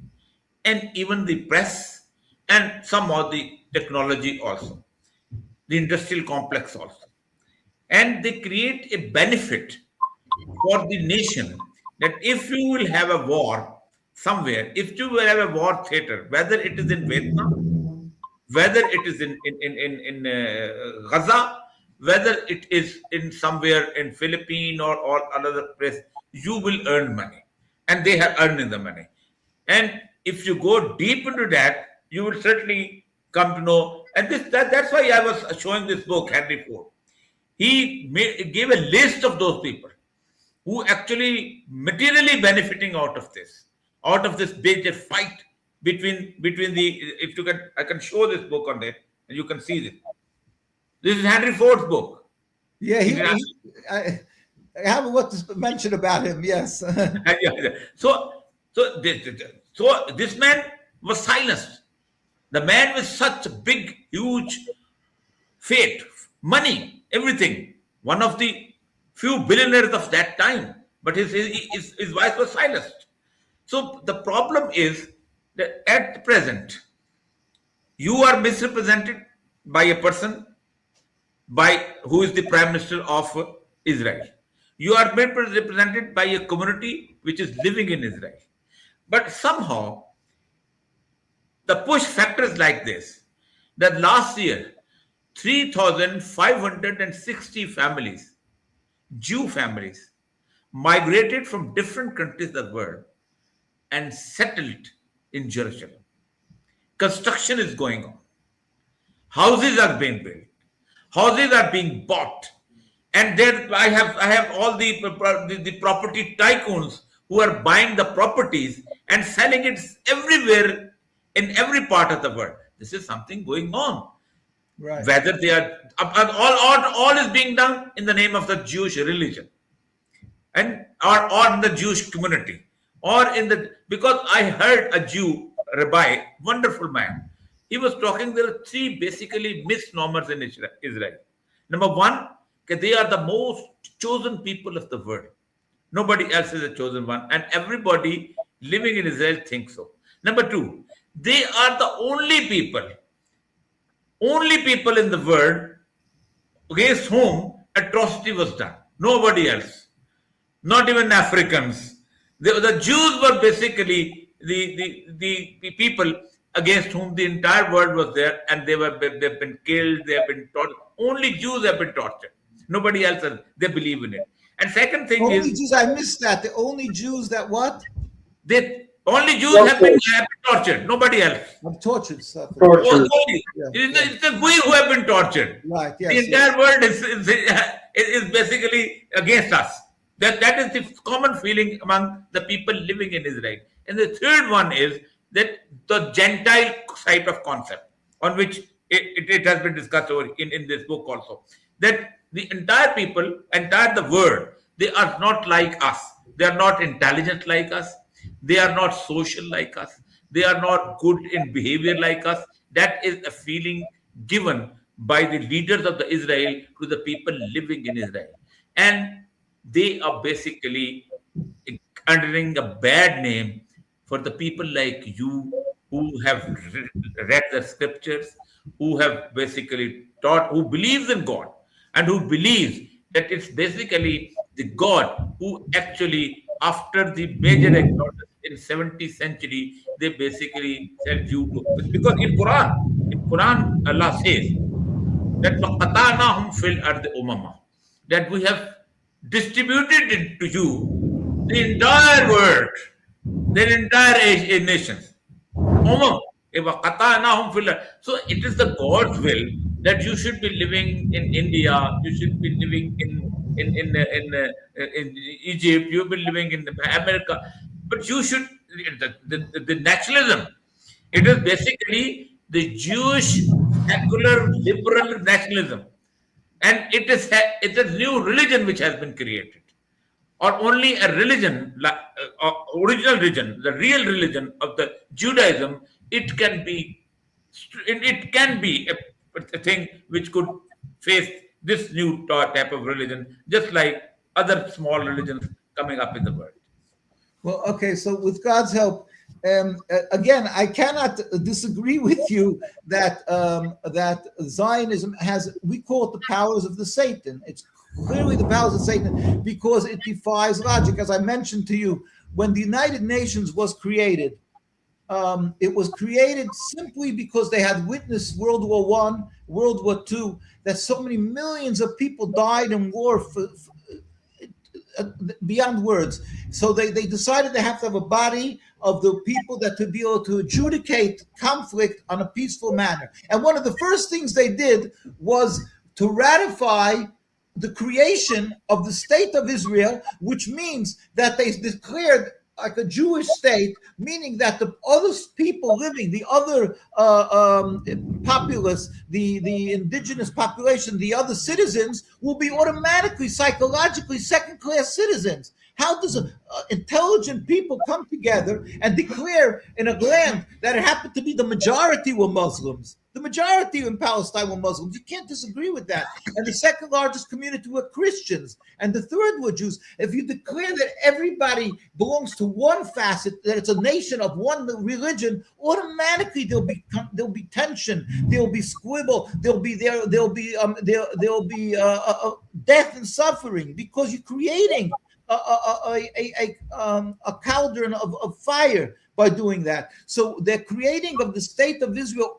and even the press, and some of the technology also, the industrial complex also. And they create a benefit for the nation that if you will have a war somewhere, if you will have a war theater, whether it is in Vietnam, whether it is in Gaza, whether it is in somewhere in Philippines or another place, you will earn money, and they have earning the money. And if you go deep into that, you will certainly come to know. And that's why I was showing this book, Henry Ford. Gave a list of those people who actually materially benefiting out of this major fight between the, if you can, I can show this book on there and you can see this. This is Henry Ford's book. Yeah, I have what to mention about him. Yes. So this man was silenced. The man with such a big, huge fate, money, everything. One of the few billionaires of that time, but his wife was silenced. So the problem is that at present, you are misrepresented by a person who is the Prime Minister of Israel. You are represented by a community which is living in Israel. But somehow, the push factors like this, that last year, 3,560 families, Jew families, migrated from different countries of the world and settled in Jerusalem. Construction is going on. Houses are being built. Houses are being bought. And there I have all the property tycoons who are buying the properties and selling it everywhere in every part of the world. This is something going on. Right. Whether they are all is being done in the name of the Jewish religion, and or in the Jewish community, or in the, because I heard a Jew rabbi, wonderful man. He was talking. There are three basically misnomers in Israel. Number one, they are the most chosen people of the world. Nobody else is a chosen one, and everybody living in Israel thinks so. Number two, they are the only people in the world against whom atrocity was done. Nobody else, not even Africans. The Jews were basically the people against whom the entire world was there, and they've been killed, they have been tortured. Only Jews have been tortured. Nobody else, they believe in it. And second thing Only is, Jews, I missed that. The only Jews that what? only Jews have been tortured. Nobody else. I'm tortured. Only. Yeah, It's the we who have been tortured. Right. Yes. The entire world is basically against us. That is the common feeling among the people living in Israel. And the third one is that the Gentile type of concept, on which it has been discussed over in this book also, that the entire the world, they are not like us. They are not intelligent like us. They are not social like us. They are not good in behavior like us. That is a feeling given by the leaders of the Israel to the people living in Israel. And they are basically underling a bad name for the people like you who have read the scriptures, who have basically taught, who believes in God, and who believes that it's basically the God who actually, after the major exodus in 70th century, they basically said you to, because in Quran, Allah says that وَقَطَعْنَاهُمْ فِي الْأَرْضِ أُمَمًا, that we have distributed it to you the entire world, their entire nations. So it is the God's will that you should be living in India, you should be living in Egypt, you will be living in America, but you should the nationalism. It is basically the Jewish secular liberal nationalism, and it's a new religion which has been created, or only a religion, original religion, the real religion of the Judaism. It can be a thing which could face this new type of religion, just like other small religions coming up in the world. Well, okay, so with God's help, again, I cannot disagree with you that that Zionism has, we call it the powers of the Satan. It's clearly the powers of Satan because it defies logic. As I mentioned to you, when the United Nations was created, it was created simply because they had witnessed World War I, World War II, that so many millions of people died in war beyond words. So they decided they have to have a body of the people that to be able to adjudicate conflict on a peaceful manner. And one of the first things they did was to ratify the creation of the state of Israel, which means that they declared like a Jewish state, meaning that the other people living, the other populace, the indigenous population, the other citizens will be automatically, psychologically second-class citizens. How does intelligent people come together and declare in a land that it happened to be the majority were Muslims? The majority in Palestine were Muslims. You can't disagree with that. And the second largest community were Christians. And the third were Jews. If you declare that everybody belongs to one facet, that it's a nation of one religion, automatically there'll be tension, there'll be squabble, there'll be death and suffering, because you're creating a cauldron of fire by doing that. So the creating of the state of Israel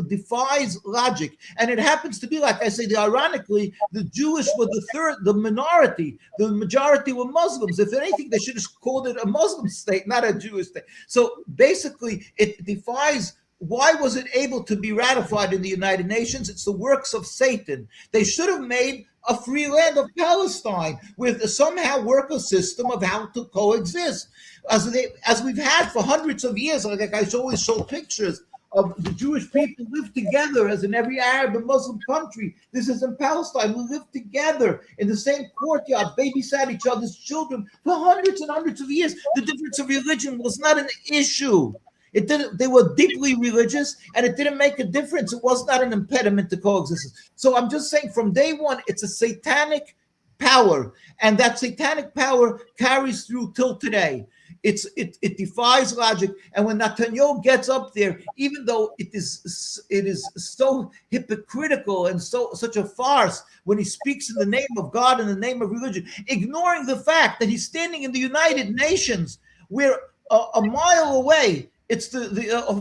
defies logic. And it happens to be, like I say, ironically, the Jewish were the minority. The majority were Muslims. If anything, they should have called it a Muslim state, not a Jewish state. So basically, it defies. Why was it able to be ratified in the United Nations? It's the works of Satan. They should have made a free land of Palestine with somehow work a system of how to coexist. As we've had for hundreds of years, like I always show pictures of the Jewish people live together, as in every Arab and Muslim country. This is in Palestine. We live together in the same courtyard, babysat each other's children for hundreds and hundreds of years. The difference of religion was not an issue. It didn't. They were deeply religious, and it didn't make a difference. It was not an impediment to coexistence. So I'm just saying, from day one, it's a satanic power, and that satanic power carries through till today. It defies logic, and when Netanyahu gets up there, even though it is so hypocritical and such a farce when he speaks in the name of God and the name of religion, ignoring the fact that he's standing in the United Nations, where a mile away, it's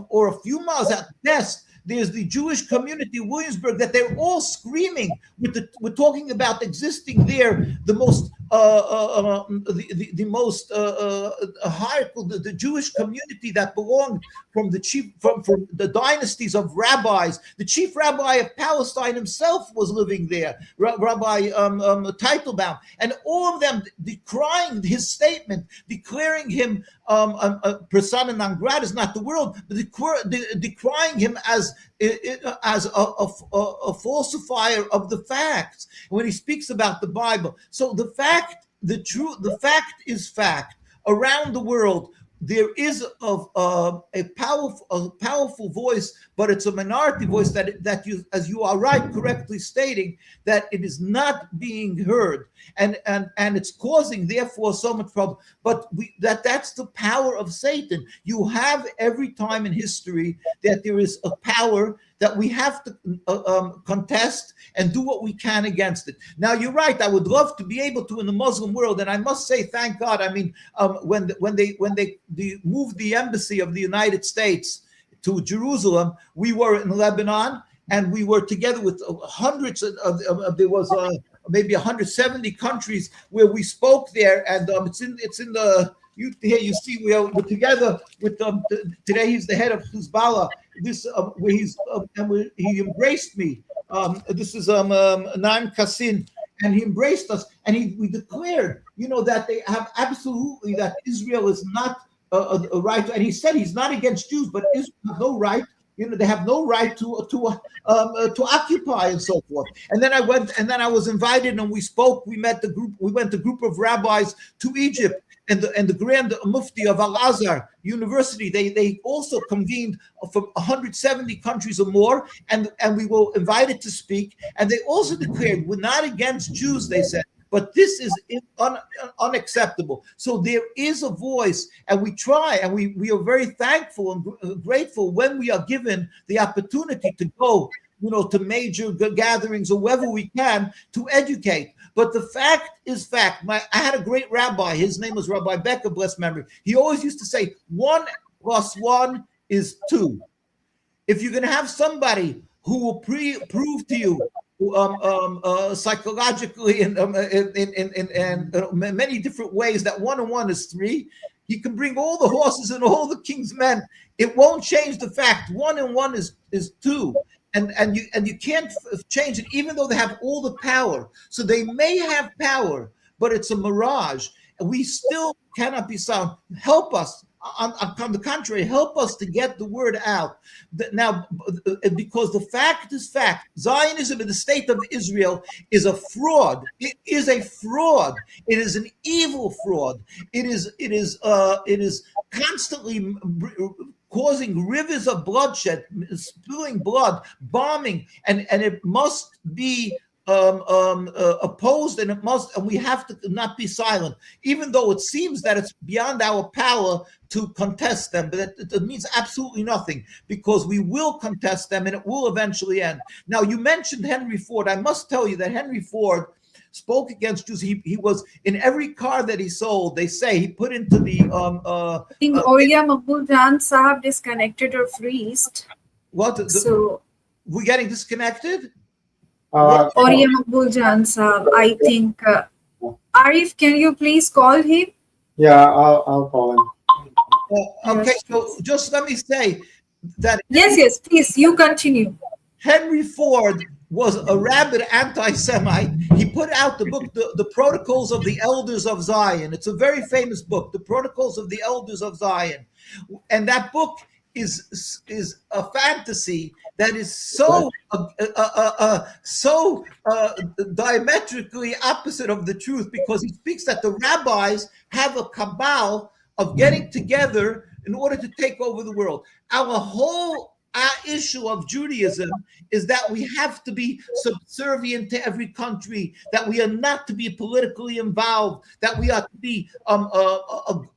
or a few miles at best, there's the Jewish community in Williamsburg, that they're all screaming. We're talking about existing there, the most hierarchical, the Jewish community that belonged from the dynasties of rabbis. The chief rabbi of Palestine himself was living there, Rabbi Teitelbaum, and all of them decrying his statement, declaring him persona non grata, is not the word, but decrying him as a falsifier of the facts when he speaks about the Bible. So the fact is fact. Around the world, there is a powerful voice, but it's a minority voice that you, as you are right, correctly stating, that it is not being heard, and it's causing therefore so much problem. But that's the power of Satan. You have every time in history that there is a power that we have to contest and do what we can against it. Now, you're right. I would love to be able to in the Muslim world, and I must say, thank God. I mean, when they moved the embassy of the United States to Jerusalem, we were in Lebanon, and we were together with hundreds of there was maybe 170 countries where we spoke there, and it's in the. You see, we're together with today. He's the head of Hezbollah. This where he embraced me. This is Naim Kassin, and he embraced us, and we declared, that they have absolutely, that Israel is not a right. And he said he's not against Jews, but Israel has no right They have no right to occupy and so forth. And then I was invited, and we spoke. We met the group. We went a group of rabbis to Egypt, and the Grand Mufti of Al Azhar University. They also convened from 170 countries or more, and we were invited to speak. And they also declared, we're not against Jews, they said, but this is unacceptable. So there is a voice, and we try, and we are very thankful and grateful when we are given the opportunity to go, to major gatherings or wherever we can to educate. But the fact is fact. I had a great rabbi. His name was Rabbi Becker, blessed memory. He always used to say, 1 + 1 is 2. If you're going to have somebody who will prove to you psychologically and in many different ways that 1 and 1 is 3, he can bring all the horses and all the king's men. It won't change the fact 1 and 1 is 2. And you can't change it, even though they have all the power. So they may have power, but it's a mirage, and we still cannot be silent. Help us. On the contrary, help us to get the word out. Now, because the fact is fact, Zionism in the state of Israel is a fraud. It is a fraud. It is an evil fraud. It is constantly causing rivers of bloodshed, spilling blood, bombing, and it must be opposed, and we have to not be silent, even though it seems that it's beyond our power to contest them. But it means absolutely nothing, because we will contest them, and it will eventually end. Now, you mentioned Henry Ford. I must tell you that Henry Ford spoke against Jews. He was in every car that he sold. They say he put into the. I think Orya Maqbool Jan Sahab disconnected or freezed. What? So we're getting disconnected. Orya Maqbool Jan Sahab, I think. Arif, can you please call him? Yeah, I'll call him. Okay, so just let me say that. Yes, please, you continue. Henry Ford was a rabid anti-Semite. He put out the book, the Protocols of the Elders of Zion. It's a very famous book, the Protocols of the Elders of Zion. And that book is a fantasy that is so diametrically opposite of the truth, because he speaks that the rabbis have a cabal of getting together in order to take over the world. Our whole issue of Judaism is that we have to be subservient to every country, that we are not to be politically involved, that we are to be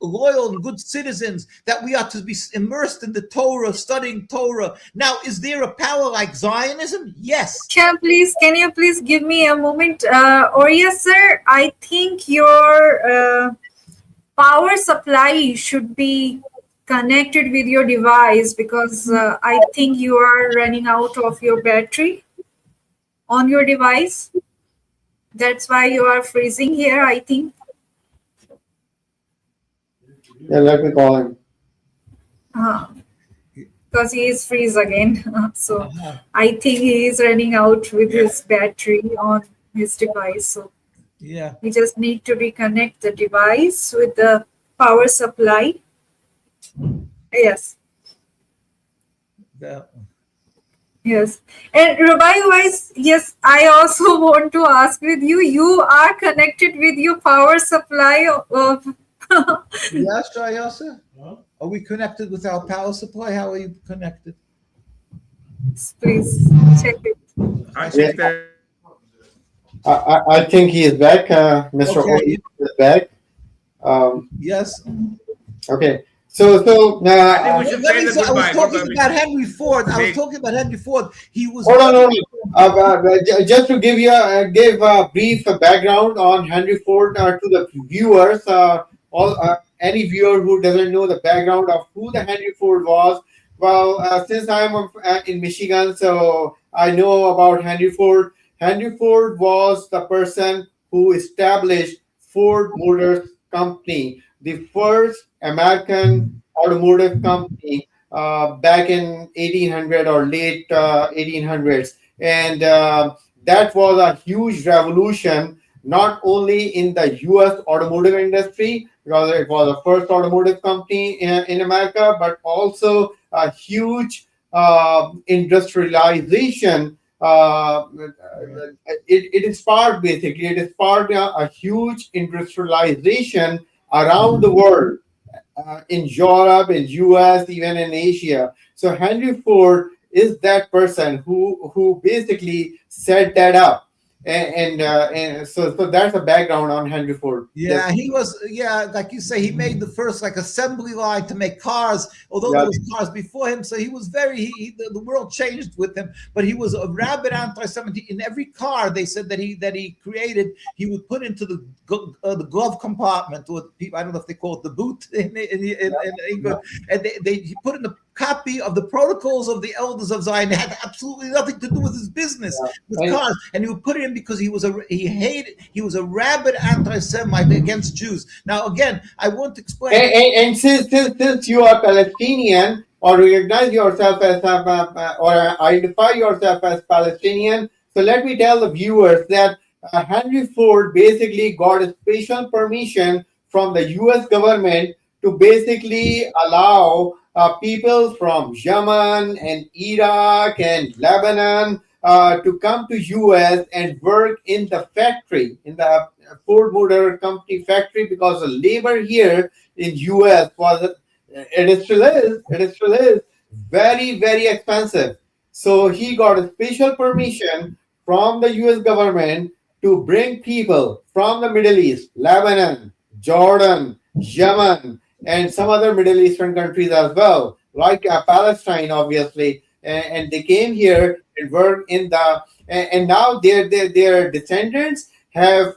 loyal and good citizens, that we are to be immersed in the Torah, studying Torah. Now, is there a power like Zionism? Yes. Can you please give me a moment? Orya sir, I think your power supply should be connected with your device, because I think you are running out of your battery on your device. That's why you are freezing here, I think. Yeah, let me call him. Because he is freeze again. So I think he is running out with his battery on his device. So yeah, we just need to reconnect the device with the power supply. Yes. Yes. And Rabbi Weiss, yes, I also want to ask with you, you are connected with your power supply of... Yes, Shayasa? Are we connected with our power supply? How are you connected? Please check it. I think that I think he is back. Mr. Okay. is back. Yes. Okay. So I think we should Let say me the say, I was goodbye. talking about Henry Ford. I was talking about Henry Ford. He was. hold on. Just to give a brief background on Henry Ford to the viewers, any viewer who doesn't know the background of who the Henry Ford was. Well, since I'm in Michigan, so I know about Henry Ford. Henry Ford was the person who established Ford Motor Company, the first American automotive company back in 1800 or late 1800s. And that was a huge revolution, not only in the US automotive industry, because it was the first automotive company in America, but also a huge industrialization. It sparked basically. It sparked a huge industrialization around the world, in Europe, in US, even in Asia. So Henry Ford is that person who basically set that up, and so that's a background on Henry Ford. Yes. Yeah, he was. Yeah, like you say, he made the first like assembly line to make cars. Although Yeah. there was cars before him, so he was very. The world changed with him, but he was a rabid anti-Semite. In every car, they said that he created, he would put into the glove compartment, or people, I don't know if they call it the boot in England, and he put in the copy of the protocols of the elders of Zion. It had absolutely nothing to do with his business with Right. cars, and he would put it in because he was a rabid anti-Semite against Jews. Now, again, I want to explain. And since you are Palestinian, or recognize yourself as or identify yourself as Palestinian, so let me tell the viewers that Henry Ford basically got a special permission from the U.S. government to basically allow people from Yemen and Iraq and Lebanon to come to U.S. and work in the factory, in the Ford Motor Company factory, because the labor here in U.S. was, it still is very, very expensive. So he got a special permission from the U.S. government to bring people from the Middle East, Lebanon, Jordan, Yemen, and some other Middle Eastern countries as well, like Palestine, obviously. And they came here and worked in the, and now their descendants have,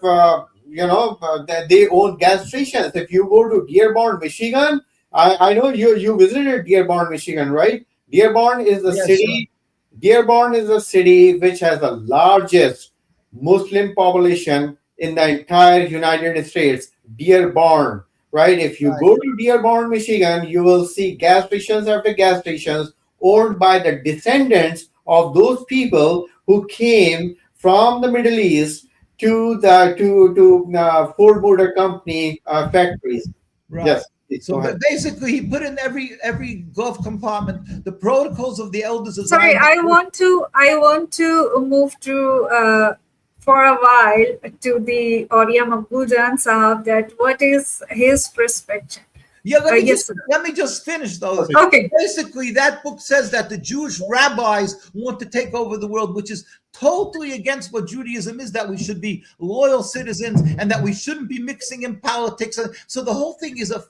they own gas stations. If you go to Dearborn, Michigan, I know you visited Dearborn, Michigan, right? Dearborn is the Yes, city. Dearborn is a city which has the largest Muslim population in the entire United States. Dearborn, right? If you Right. go to Dearborn, Michigan, you will see gas stations after gas stations owned by the descendants of those people who came from the Middle East to the to Ford Motor Company factories. Right. Yes, please go So, ahead. but basically, he put in every glove compartment the protocols of the elders of Sorry, Zion. I want to move to for a while to the Orya Maqbool Jan Sahab, that what is his perspective. Yeah, Yes, sir. let me just finish those. Okay. Basically, that book says that the Jewish rabbis want to take over the world, which is totally against what Judaism is, that we should be loyal citizens and that we shouldn't be mixing in politics. So the whole thing is a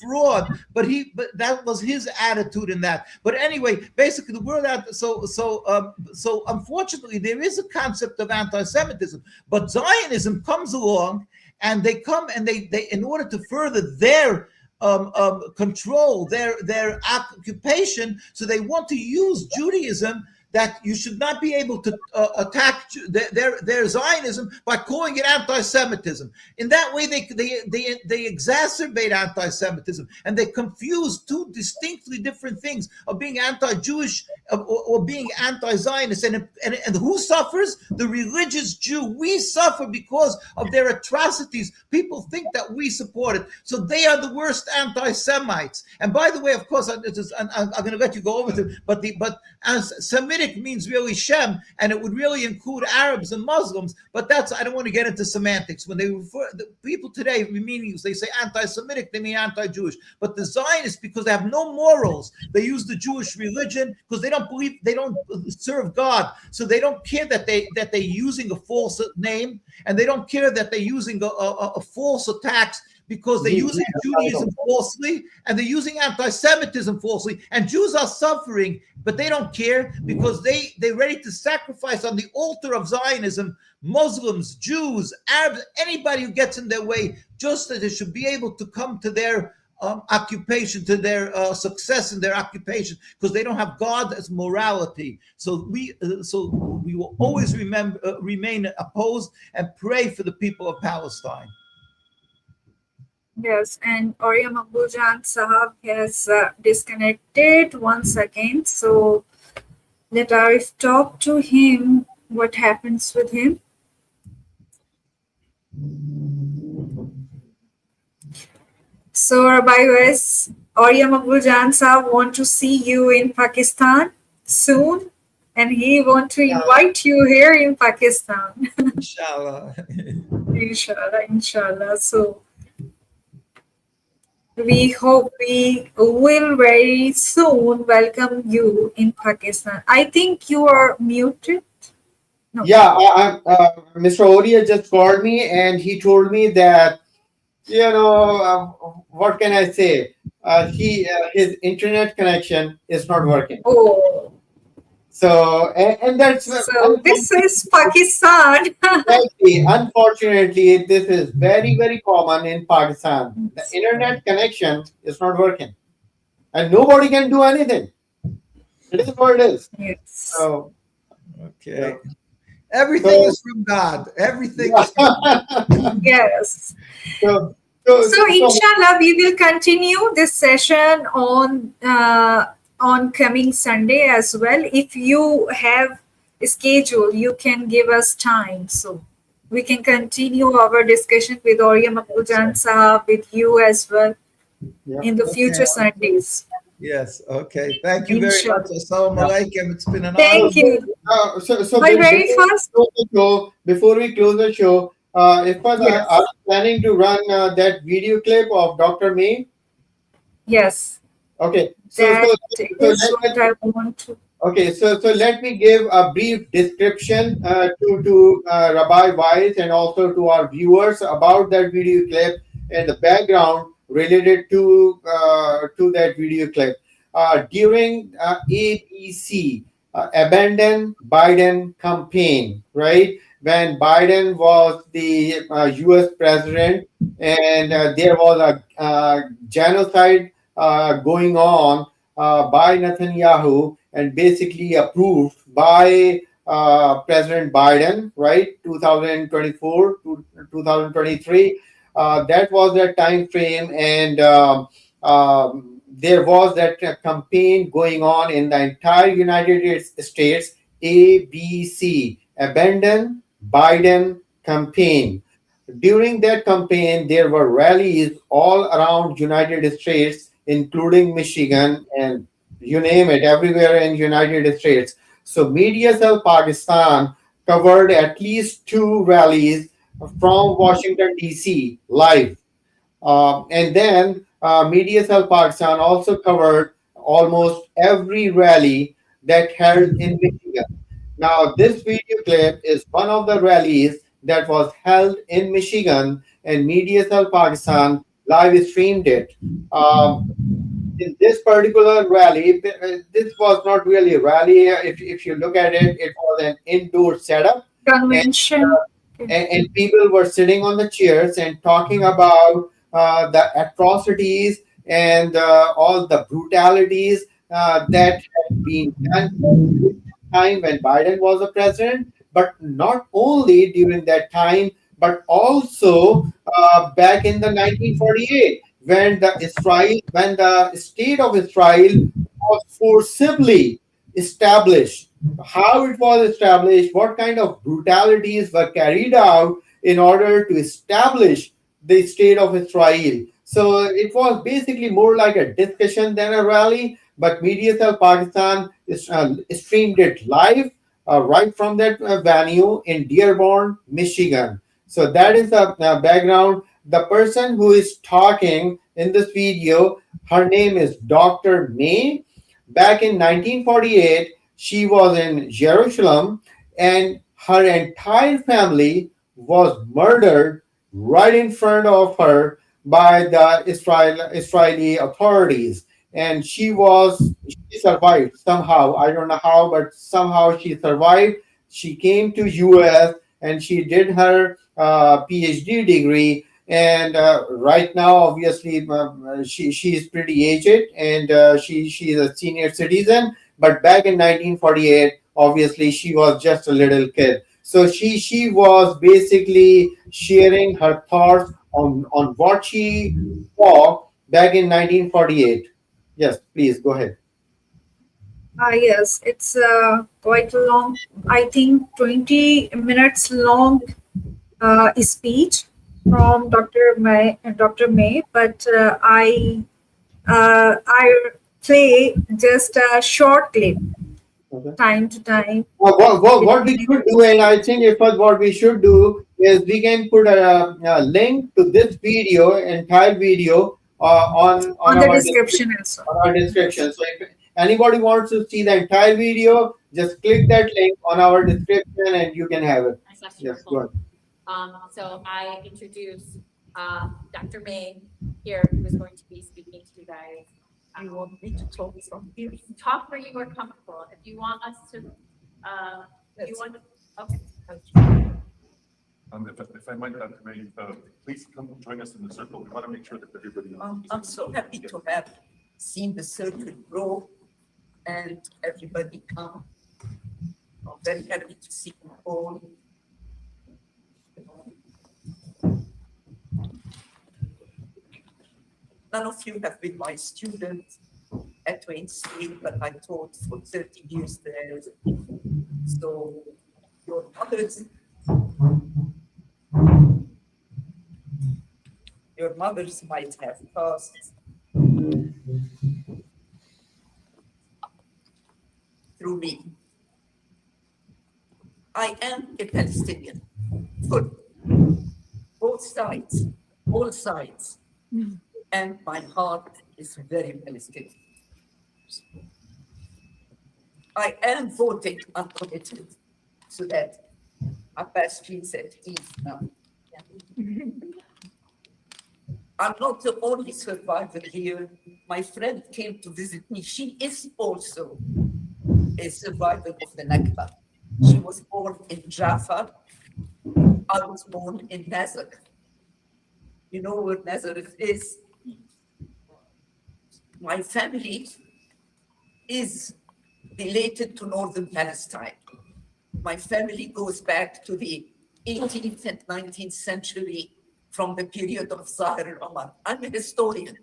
fraud, but that was his attitude in that. But anyway, basically the word out. So unfortunately, there is a concept of anti-Semitism, but Zionism comes along, and they come and they in order to further their control, their occupation, so they want to use Judaism, that you should not be able to attack their Zionism by calling it anti-Semitism. In that way, they exacerbate anti-Semitism, and they confuse two distinctly different things of being anti-Jewish or being anti-Zionist. And who suffers? The religious Jew. We suffer because of their atrocities. People think that we support it, so they are the worst anti-Semites. And by the way, of course, I'm going to let you go over to, but as Semitic means really Shem, and it would really include Arabs and Muslims, but I don't want to get into semantics. When they refer, the people today, meanings, they say anti-Semitic, they mean anti-Jewish. But the Zionists, because they have no morals, they use the Jewish religion because they don't serve God, so they don't care that they're using a false name, and they don't care that they're using a false attacks, because they're using Judaism falsely and they're using anti-Semitism falsely, and Jews are suffering, but they don't care because they're ready to sacrifice on the altar of Zionism Muslims, Jews, Arabs, anybody who gets in their way, just that they should be able to come to their occupation, to their success in their occupation, because they don't have God as morality. So we will always remain opposed and pray for the people of Palestine. Yes, and Orya Maqbool Jan Sahab has disconnected. 1 second. So let Arif talk to him. What happens with him? So Rabbi Weiss, Orya Maqbool Jan Sahab want to see you in Pakistan. soon, and he want to invite you here in Pakistan. Inshallah. Inshallah, inshallah. So we hope we will very soon welcome you in Pakistan. I think you are muted. No. Yeah, Mr. Orya just called me and he told me that, what can I say? His internet connection is not working. Oh, So, and that's so this is Pakistan. unfortunately, this is very, very common in Pakistan. The internet connection is not working, and nobody can do anything. It is what it is. Yes. So, Okay. Everything is from God. Everything is from God. Yes. so, So inshallah, we will continue this session on coming Sunday as well. If you have a schedule, you can give us time, so we can continue our discussion with Orya Maqbool Jan Sahab, with you as well in the future Sundays. Yes. Okay. Thank you very much. Assalamu alaikum. It's been an honor. Thank you. Before we close the show, if I was planning to run that video clip of Dr. May. Yes. Okay. What I want to. Okay, so let me give a brief description to Rabbi Weiss and also to our viewers about that video clip and the background related to that video clip. During ABC, Abandon Biden campaign, right? When Biden was the U.S. president and there was a genocide going on by Netanyahu and basically approved by President Biden, right? 2024 to 2023. That was that time frame, and there was that campaign going on in the entire United States. ABC, Abandon Biden campaign. During that campaign, there were rallies all around United States, including Michigan and you name it, everywhere in United States. So Media Cell Pakistan covered at least 2 rallies from Washington, D.C. live. And then Media Cell Pakistan also covered almost every rally that held in Michigan. Now, this video clip is one of the rallies that was held in Michigan, and Media Cell Pakistan live streamed it. In this particular rally, this was not really a rally. If you look at it, it was an indoor setup. Convention. And people were sitting on the chairs and talking about the atrocities and all the brutalities that had been done during the time when Biden was the president, but not only during that time, but also back in the 1948 when the state of Israel was forcibly established. How it was established, what kind of brutalities were carried out in order to establish the state of Israel. So it was basically more like a discussion than a rally, but Media Cell Pakistan streamed it live right from that venue in Dearborn, Michigan. So that is the background. The person who is talking in this video, her name is Dr. May. Back in 1948, she was in Jerusalem and her entire family was murdered right in front of her by the Israeli authorities. And she survived somehow. I don't know how, but somehow she survived. She came to US and she did her PhD degree. And right now, obviously, she is pretty aged and she is a senior citizen. But back in 1948, obviously, she was just a little kid. So she was basically sharing her thoughts on what she saw back in 1948. Yes, please go ahead. Yes, it's quite a long, I think 20 minutes long speech from Dr. May, but I play just a short clip Okay. time to time. What we should do, and I think if what we should do is we can put a link to this video, entire video, On the description also. on our description. So if anybody wants to see the entire video, just click that link on our description, and you can have it. Yes, go ahead. So I introduce Dr. May here, who is going to be speaking to you guys. You want me to talk from here? Talk where you are comfortable. If you want us to, you want, okay. If I might, Dr. May, please come join us in the circle. We want to make sure that everybody. I'm so happy to have seen the circle grow and everybody come. I'm very happy to see you all. None of you have been my student at Wayne State, but I taught for 30 years there. So your mothers might have passed through me. I am a Palestinian, good, both sides, all sides, and my heart is very Palestinian. I am voting uncommitted, so that Abbas feels at ease now. I'm not the only survivor here. My friend came to visit me. She is also a survivor of the Nakba. She was born in Jaffa. I was born in Nazareth. You know where Nazareth is? My family is related to northern Palestine. My family goes back to the 18th and 19th century from the period of Zahir al-Omar. I'm a historian.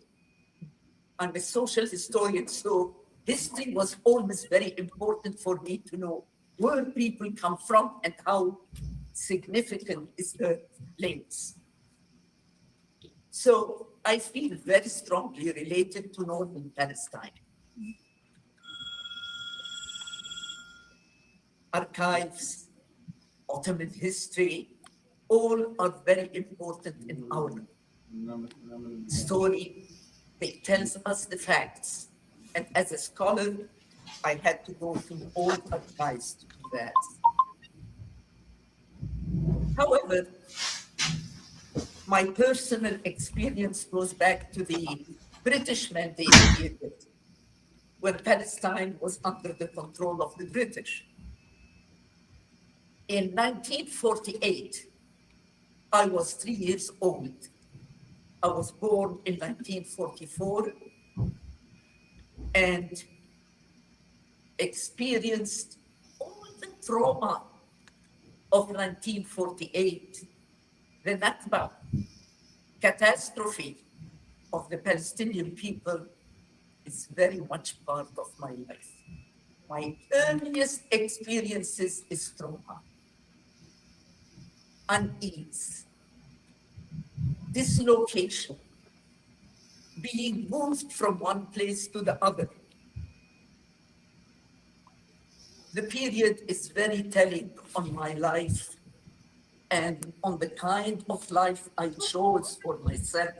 I'm a social historian, so history was always very important for me to know where people come from and how significant is the links. So I feel very strongly related to northern Palestine. Archives, Ottoman history, all are very important in our story. They tell us the facts. And as a scholar, I had to go through all archives to do that. However, my personal experience goes back to the British Mandate period, when Palestine was under the control of the British. In 1948, I was 3 years old. I was born in 1944 and experienced all the trauma of 1948, the Nakba, catastrophe of the Palestinian people is very much part of my life. My earliest experiences is trauma, unease, dislocation, being moved from one place to the other. The period is very telling on my life and on the kind of life I chose for myself.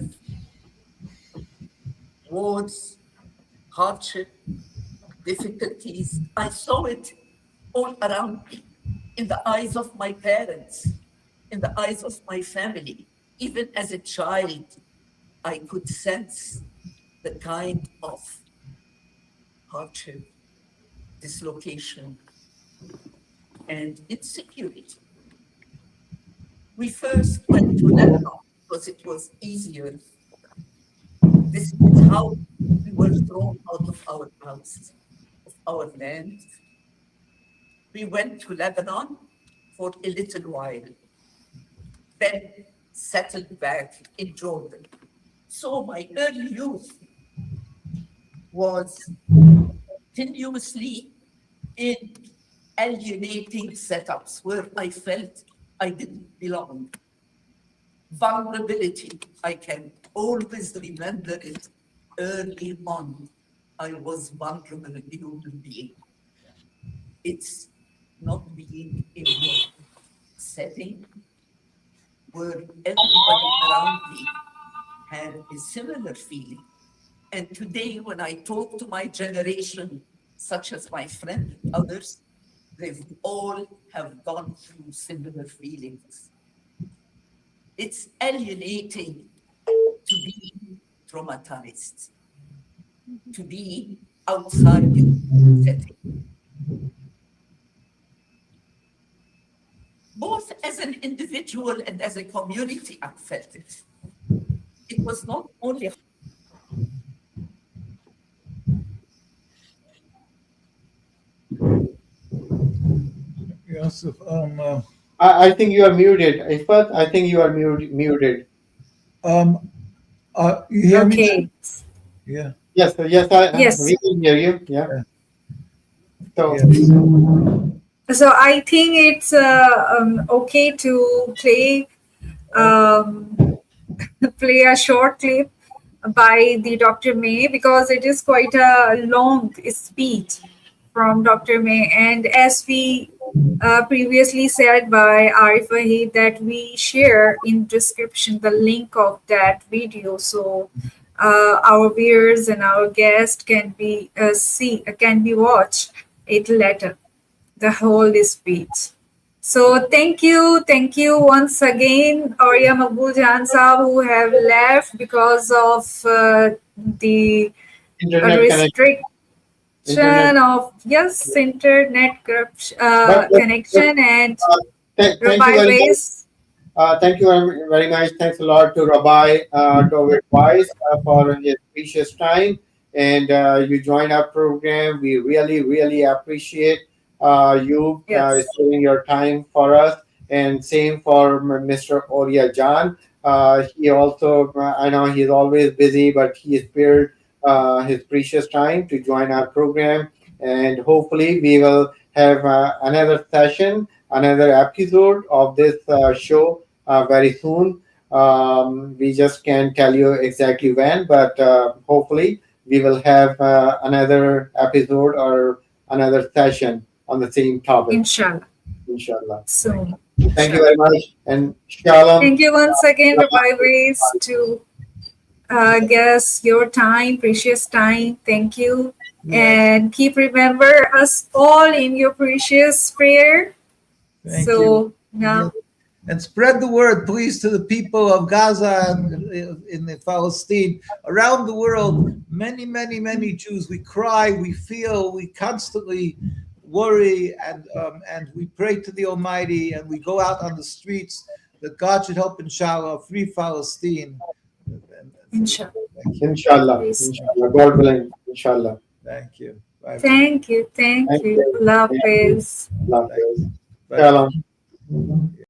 Wars, hardship, difficulties, I saw it all around me, in the eyes of my parents, in the eyes of my family. Even as a child, I could sense the kind of hardship, dislocation, and insecurity. We first went to Lebanon because it was easier. This is how we were thrown out of our house, of our land. We went to Lebanon for a little while, then settled back in Jordan. So my early youth was continuously in alienating setups where I felt I didn't belong. Vulnerability, I can always remember it early on. I was vulnerable human being. It's not being in a setting where everybody around me had a similar feeling. And today, when I talk to my generation, such as my friend and others, they've all have gone through similar feelings. It's alienating to be traumatized, to be outside your setting. Both as an individual and as a community, I felt it. It was not only Yes, I think you are muted. Ifat, I think you are muted. you hear me? Okay. Yeah. Yes, yes, Yes. we can hear you. Yeah. So, So I think it's okay to play play a short clip by the Dr. May because it is quite a long speech from Dr. May. And as we previously said by Arif Wahid that we share in description the link of that video, so our viewers and our guests can be can be watched it later, the whole speech. So thank you once again, Orya Maqbool Jan Saab, who have left because of the internet connection. restriction of internet But connection and thank you Rabbi very much. Weiss. Thank you very much. Thanks a lot to Rabbi Dovid Weiss for his precious time. And you join our program. We really, really appreciate you Yes, spending your time for us. And same for Mr. Orya Jan. He also, I know he's always busy, but he spared his precious time to join our program. And hopefully, we will have another session, another episode of this show very soon. We just can't tell you exactly when, but hopefully we will have another episode or another session on the same topic. inshallah. Inshallah. Soon. Thank you Inshallah. very much, and shalom. Thank you once again, Rabbi Weiss, to guess your time, precious time. Thank you. And keep remember us all in your precious prayer. Thank So you. now, And spread the word, please, to the people of Gaza and in Palestine, around the world. Many, many, many Jews. We cry, we feel, we constantly worry, and we pray to the Almighty, and we go out on the streets that God should help, inshallah, free Palestine. inshallah. Inshallah. Please. Inshallah. God willing. Inshallah. Thank you. Bye. Thank you. Thank you. Allah Hafiz. Allah Hafiz. Bye. Shalom. Yeah.